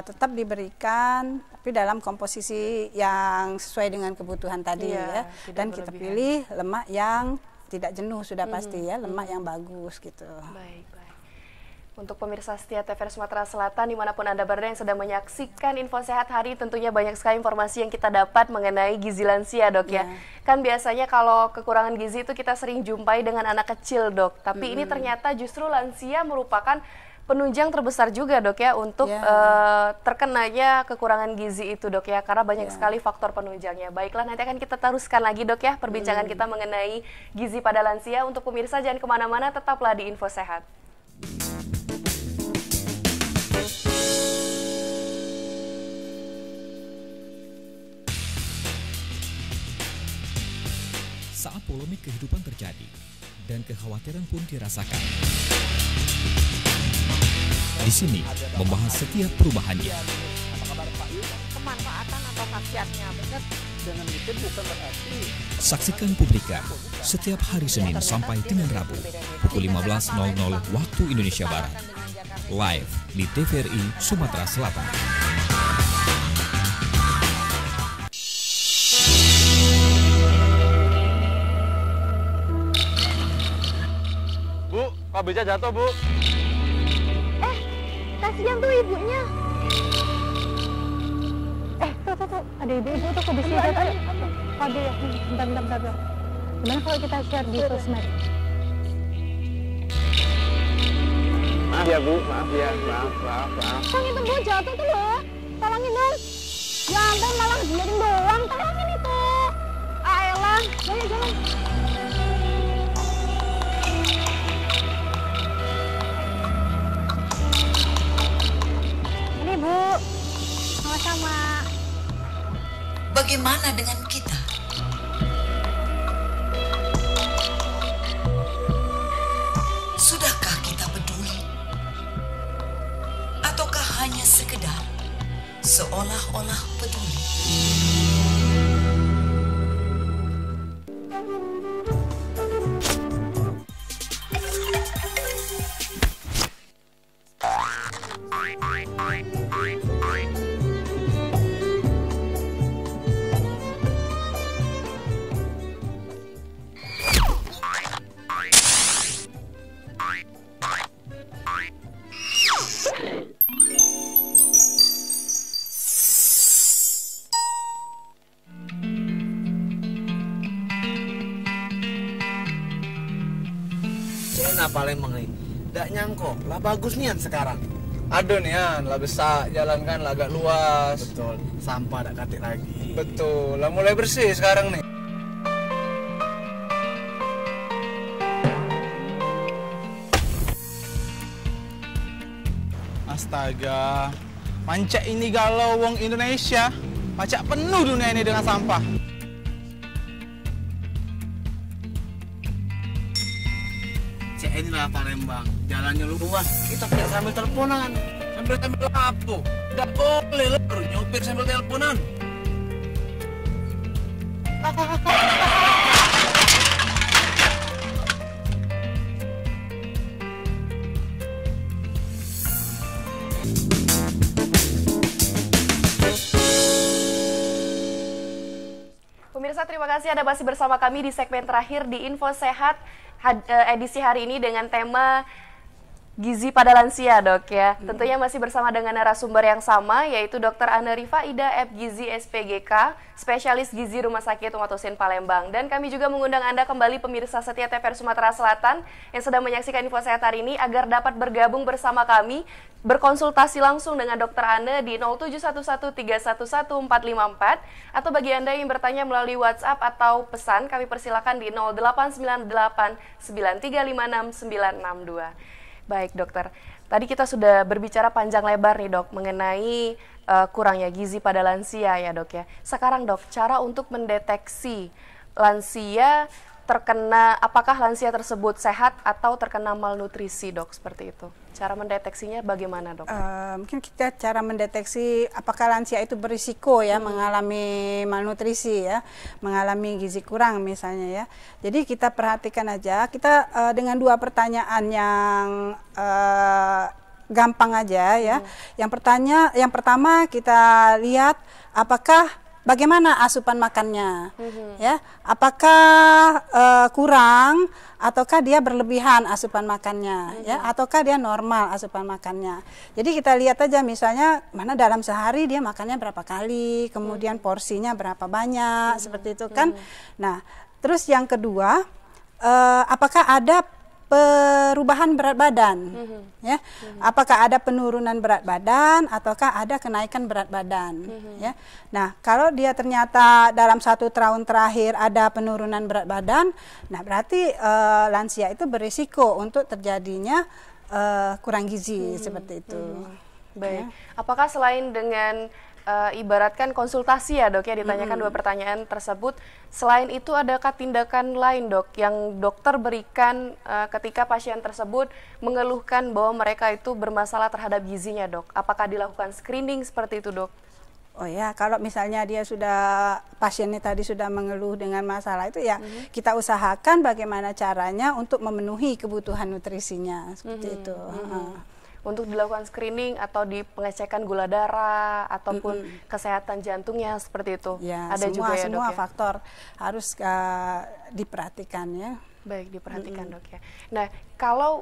tetap diberikan, tapi dalam komposisi yang sesuai dengan kebutuhan tadi ya. Dan kita pilih lemak yang tidak jenuh sudah pasti ya, lemak yang bagus gitu. Baik. Untuk pemirsa setia TVRI Sumatera Selatan dimanapun Anda berada yang sedang menyaksikan Info Sehat hari, tentunya banyak sekali informasi yang kita dapat mengenai gizi lansia dok ya. Kan biasanya kalau kekurangan gizi itu kita sering jumpai dengan anak kecil dok, tapi ini ternyata justru lansia merupakan penunjang terbesar juga dok ya untuk terkenanya kekurangan gizi itu dok ya, karena banyak sekali faktor penunjangnya. Baiklah, nanti akan kita teruskan lagi dok ya perbincangan kita mengenai gizi pada lansia. Untuk pemirsa jangan kemana-mana, tetaplah di Info Sehat. Saat polemik kehidupan terjadi dan kekhawatiran pun dirasakan. Di sini membahas setiap perubahannya. Kemanfaatan atau khasiatnya benar. Dengan itu bukan berarti. Saksikan Publika setiap hari Senin sampai dengan Rabu pukul 15.00 waktu Indonesia Barat. Live di TVRI Sumatera Selatan. Pak beca jatuh, Bu. Kasihan tuh ibunya. Tuh. Ada ibu-ibu tuh kondisi jatuh. Ada ya. Bentar. Gimana kalau kita share di sosmed? Maaf ya, Bu. Maaf ya. Maaf. Bang, itu Bu jatuh tuh loh. Tolongin dong. Ya ampun, malah dibiarin doang. Tolongin itu. Ayolah. Jalan. Bu, sama-sama. Bagaimana dengan kita? Sudahkah kita peduli? Ataukah hanya sekedar seolah-olah peduli? Palembang nih, nggak nyangkok lah bagus nian sekarang. Aduh nian, lah besar, jalan kan lah agak luas. Betul, sampah tak katik lagi. Betul, lah mulai bersih sekarang nih. Astaga, pancak ini galau wong Indonesia, pacak penuh dunia ini dengan sampah. Inilah Palembang, jalannya luas, kita tidak sambil teleponan, sambil lapo, tidak boleh lur nyopir sambil teleponan. Pemirsa, terima kasih Anda masih bersama kami di segmen terakhir di Info Sehat edisi hari ini dengan tema gizi pada lansia dok ya. Tentunya masih bersama dengan narasumber yang sama, yaitu Dr. Ane Rifaida FGizi SPGK, spesialis gizi Rumah Sakit Umat Husin Palembang. Dan kami juga mengundang Anda kembali pemirsa setia TVRI Sumatera Selatan yang sedang menyaksikan Info Sehat hari ini agar dapat bergabung bersama kami, berkonsultasi langsung dengan Dr. Ane di 07113114454, atau bagi Anda yang bertanya melalui WhatsApp atau pesan, kami persilakan di 089893569962. Baik dokter, tadi kita sudah berbicara panjang lebar nih dok mengenai kurangnya gizi pada lansia ya dok ya. Sekarang dok, cara untuk mendeteksi lansia apakah lansia tersebut sehat atau terkena malnutrisi, Dok, seperti itu? Cara mendeteksinya bagaimana, Dok? Mungkin kita cara mendeteksi apakah lansia itu berisiko ya mengalami malnutrisi ya, mengalami gizi kurang misalnya ya. Jadi kita perhatikan aja, kita dengan 2 pertanyaan yang gampang aja ya. Yang pertama kita lihat bagaimana asupan makannya, ya? Apakah kurang ataukah dia berlebihan asupan makannya, ya? Ataukah dia normal asupan makannya? Jadi kita lihat aja misalnya mana dalam sehari dia makannya berapa kali, kemudian porsinya berapa banyak, seperti itu kan? Nah, terus yang kedua, apakah ada perubahan berat badan, ya? Apakah ada penurunan berat badan ataukah ada kenaikan berat badan, ya? Nah, kalau dia ternyata dalam 1 tahun terakhir ada penurunan berat badan, nah berarti lansia itu berisiko untuk terjadinya kurang gizi seperti itu. Baik. Ya. Apakah selain dengan ibaratkan konsultasi ya, Dok, ya, ditanyakan 2 pertanyaan tersebut, selain itu adakah tindakan lain, Dok, yang dokter berikan ketika pasien tersebut mengeluhkan bahwa mereka itu bermasalah terhadap gizinya, Dok? Apakah dilakukan screening seperti itu, Dok? Oh ya, kalau misalnya pasiennya tadi sudah mengeluh dengan masalah itu ya, kita usahakan bagaimana caranya untuk memenuhi kebutuhan nutrisinya, seperti itu. Untuk dilakukan screening atau di pengecekan gula darah ataupun kesehatan jantungnya seperti itu. Ya, ada juga ya, semua Dok, ya? faktor harus diperhatikan ya. Baik, diperhatikan, Dok, ya. Nah,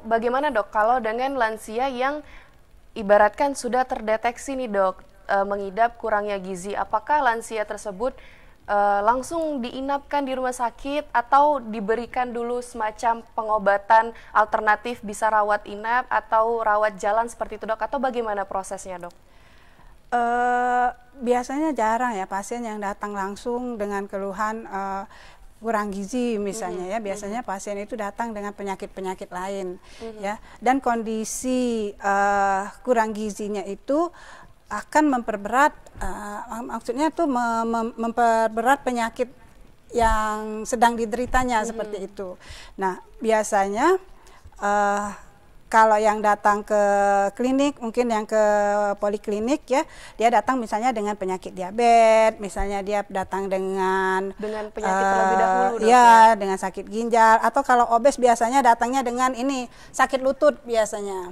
bagaimana, Dok, kalau dengan lansia yang ibaratkan sudah terdeteksi nih, Dok, mengidap kurangnya gizi, apakah lansia tersebut langsung diinapkan di rumah sakit atau diberikan dulu semacam pengobatan alternatif, bisa rawat inap atau rawat jalan seperti itu, Dok, atau bagaimana prosesnya, Dok? Biasanya jarang ya pasien yang datang langsung dengan keluhan kurang gizi misalnya ya. Biasanya pasien itu datang dengan penyakit-penyakit lain ya, dan kondisi kurang gizinya itu akan memperberat, maksudnya itu memperberat penyakit yang sedang dideritanya seperti itu. Nah, biasanya kalau yang datang ke klinik, mungkin yang ke poliklinik ya, dia datang misalnya dengan penyakit diabetes, misalnya dia datang dengan penyakit terlebih dahulu, Dok, ya, dengan sakit ginjal, atau kalau obes biasanya datangnya dengan sakit lutut biasanya.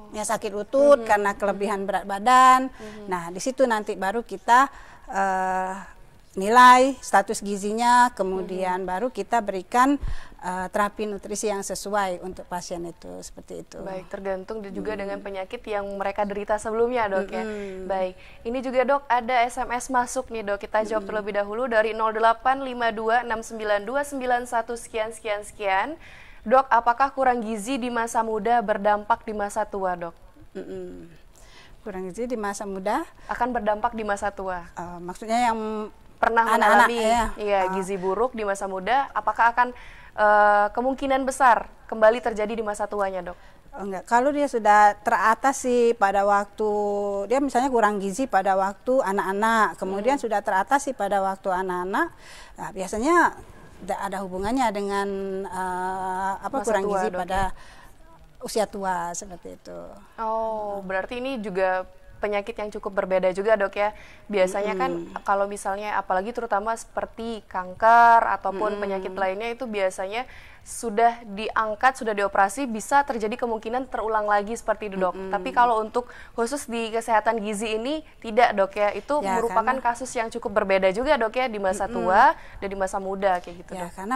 Ya, sakit lutut karena kelebihan berat badan. Nah, di situ nanti baru kita nilai status gizinya, kemudian baru kita berikan terapi nutrisi yang sesuai untuk pasien itu, seperti itu. Baik, tergantung juga dengan penyakit yang mereka derita sebelumnya, Dok, ya. Baik, ini juga, Dok, ada SMS masuk nih, Dok, kita jawab terlebih dahulu dari 0852692991 sekian. Dok, apakah kurang gizi di masa muda berdampak di masa tua, Dok? Kurang gizi di masa muda akan berdampak di masa tua. Maksudnya yang pernah mengalami gizi buruk di masa muda, apakah akan kemungkinan besar kembali terjadi di masa tuanya, Dok? Enggak, kalau dia sudah teratasi pada waktu dia misalnya kurang gizi pada waktu anak-anak, kemudian sudah teratasi pada waktu anak-anak, nah, biasanya tidak ada hubungannya dengan kurang gizi pada usia tua, seperti itu. Oh, berarti ini juga penyakit yang cukup berbeda juga, Dok, ya. Biasanya kan kalau misalnya apalagi terutama seperti kanker ataupun penyakit lainnya itu biasanya sudah diangkat, sudah dioperasi, bisa terjadi kemungkinan terulang lagi seperti itu, Dok. Tapi kalau untuk khusus di kesehatan gizi ini tidak, Dok, ya. Itu merupakan kasus yang cukup berbeda juga, Dok, ya, di masa tua dan di masa muda kayak gitu, ya, Dok. karena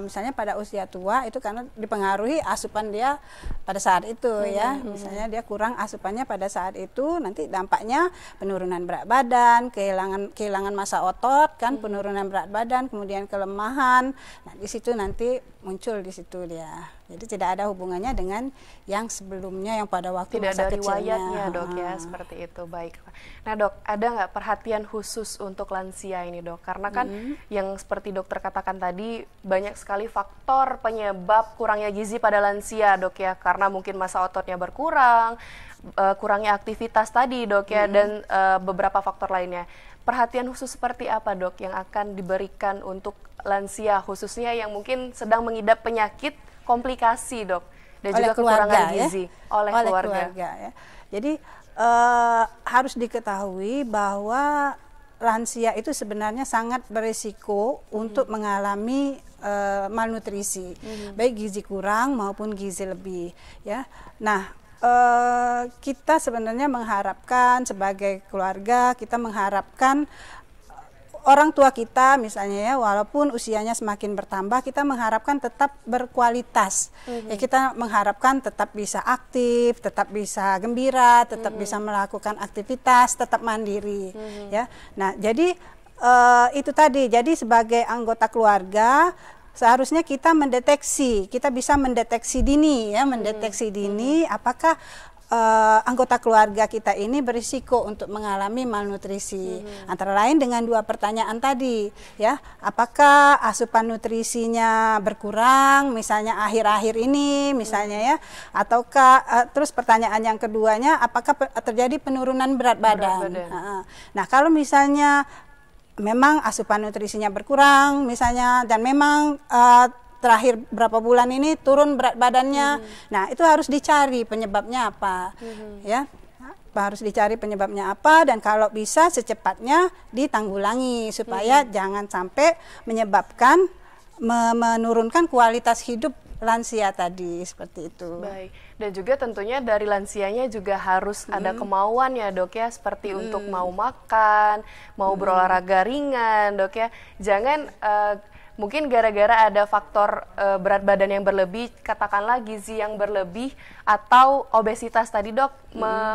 misalnya pada usia tua itu karena dipengaruhi asupan dia pada saat itu ya. Misalnya dia kurang asupannya pada saat itu, nanti dampaknya penurunan berat badan, kehilangan massa otot kan, penurunan berat badan, kemudian kelemahan. Nah, di situ nanti muncul di situ dia. Jadi tidak ada hubungannya dengan yang sebelumnya yang pada waktu tidak masa ada kecilnya. riwayatnya, Dok, ya, seperti itu. Baik. Nah, Dok, ada nggak perhatian khusus untuk lansia ini, Dok? Karena kan yang seperti dokter katakan tadi banyak sekali faktor penyebab kurangnya gizi pada lansia, Dok, ya. Karena mungkin massa ototnya berkurang, kurangnya aktivitas tadi, Dok, ya, dan beberapa faktor lainnya. perhatian khusus seperti apa dok yang akan diberikan untuk lansia khususnya yang mungkin sedang mengidap penyakit komplikasi dok dan juga kekurangan gizi oleh keluarga ya. Jadi harus diketahui bahwa lansia itu sebenarnya sangat berisiko untuk mengalami malnutrisi, baik gizi kurang maupun gizi lebih ya. Nah, kita sebenarnya mengharapkan sebagai keluarga, kita mengharapkan orang tua kita misalnya ya, walaupun usianya semakin bertambah, kita mengharapkan tetap berkualitas. Ya, kita mengharapkan tetap bisa aktif, tetap bisa gembira, tetap bisa melakukan aktivitas, tetap mandiri ya. Nah, jadi itu tadi. Jadi sebagai anggota keluarga seharusnya kita bisa mendeteksi dini ya, mendeteksi dini apakah anggota keluarga kita ini berisiko untuk mengalami malnutrisi. Antara lain dengan 2 pertanyaan tadi ya, apakah asupan nutrisinya berkurang misalnya akhir-akhir ini misalnya ya, ataukah terus pertanyaan yang keduanya apakah terjadi penurunan berat badan. Nah, kalau misalnya memang asupan nutrisinya berkurang misalnya dan memang terakhir berapa bulan ini turun berat badannya, nah itu harus dicari penyebabnya apa ya, harus dicari penyebabnya apa dan kalau bisa secepatnya ditanggulangi supaya jangan sampai menyebabkan menurunkan kualitas hidup lansia tadi, seperti itu. Baik, dan juga tentunya dari lansianya juga harus ada kemauan ya dok ya, seperti untuk mau makan, mau berolahraga ringan dok ya. Jangan mungkin gara-gara ada faktor berat badan yang berlebih, katakanlah gizi yang berlebih atau obesitas tadi dok,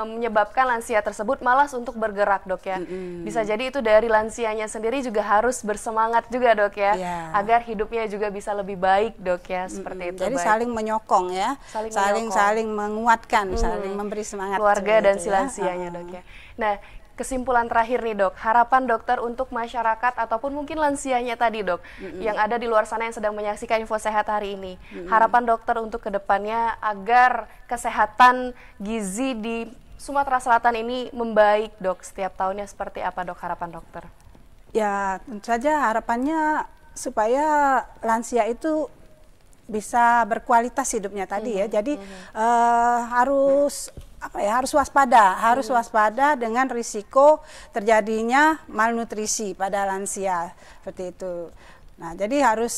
menyebabkan lansia tersebut malas untuk bergerak dok ya. Bisa jadi itu dari lansianya sendiri juga harus bersemangat juga dok ya, agar hidupnya juga bisa lebih baik dok ya, seperti itu. Jadi saling menyokong ya, saling menguatkan, saling memberi semangat keluarga dan si lansianya dok ya. Nah, kesimpulan terakhir nih dok, harapan dokter untuk masyarakat ataupun mungkin lansianya tadi dok, yang ada di luar sana yang sedang menyaksikan Info Sehat hari ini. Harapan dokter untuk kedepannya agar kesehatan gizi di Sumatera Selatan ini membaik dok, setiap tahunnya seperti apa dok harapan dokter? Ya tentu saja harapannya supaya lansia itu bisa berkualitas hidupnya tadi ya, jadi harus waspada dengan risiko terjadinya malnutrisi pada lansia seperti itu. Nah, jadi harus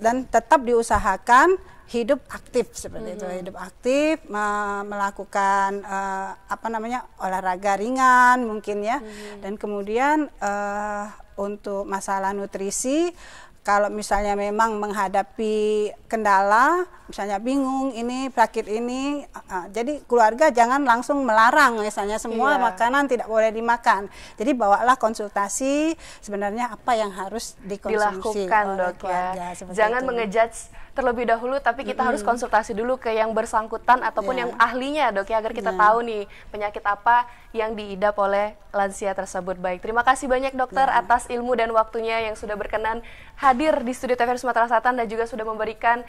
dan tetap diusahakan hidup aktif seperti itu, hidup aktif, melakukan olahraga ringan mungkin ya, dan kemudian untuk masalah nutrisi. Kalau misalnya memang menghadapi kendala, misalnya bingung ini sakit ini, jadi keluarga jangan langsung melarang misalnya semua makanan tidak boleh dimakan. Jadi bawalah konsultasi sebenarnya apa yang harus dikonsumsi dilakukan dok ya. Jangan mengejudge terlebih dahulu, tapi kita harus konsultasi dulu ke yang bersangkutan ataupun yang ahlinya dok ya, agar kita tahu nih penyakit apa yang diidap oleh lansia tersebut. Baik, terima kasih banyak dokter atas ilmu dan waktunya yang sudah berkenan hadir di studio TVRI Sumatera Selatan dan juga sudah memberikan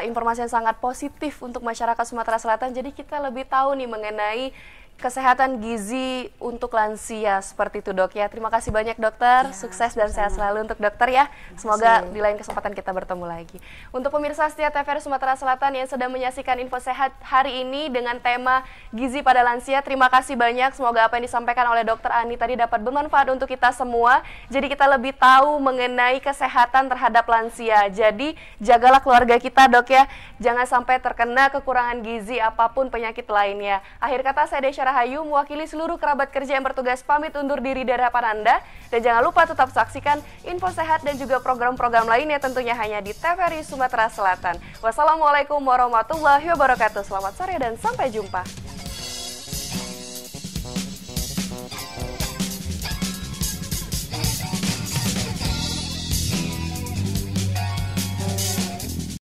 informasi yang sangat positif untuk masyarakat Sumatera Selatan. Jadi kita lebih tahu nih mengenai kesehatan gizi untuk lansia seperti itu dok ya. Terima kasih banyak dokter, sukses dan sehat selalu untuk dokter ya. Semoga di lain kesempatan kita bertemu lagi. Untuk pemirsa setia TVRI Sumatera Selatan yang sedang menyaksikan Info Sehat hari ini dengan tema gizi pada lansia, terima kasih banyak. Semoga apa yang disampaikan oleh dokter Ani tadi dapat bermanfaat untuk kita semua. Jadi kita lebih tahu mengenai kesehatan terhadap lansia. Jadi jagalah keluarga kita dok ya. Jangan sampai terkena kekurangan gizi apapun penyakit lainnya. Akhir kata saya Desya Rahayu mewakili seluruh kerabat kerja yang bertugas pamit undur diri dari hadapan Anda. Dan jangan lupa tetap saksikan Info Sehat dan juga program-program lainnya tentunya hanya di TVRI Sumatera Selatan. Wassalamualaikum warahmatullahi wabarakatuh. Selamat sore dan sampai jumpa.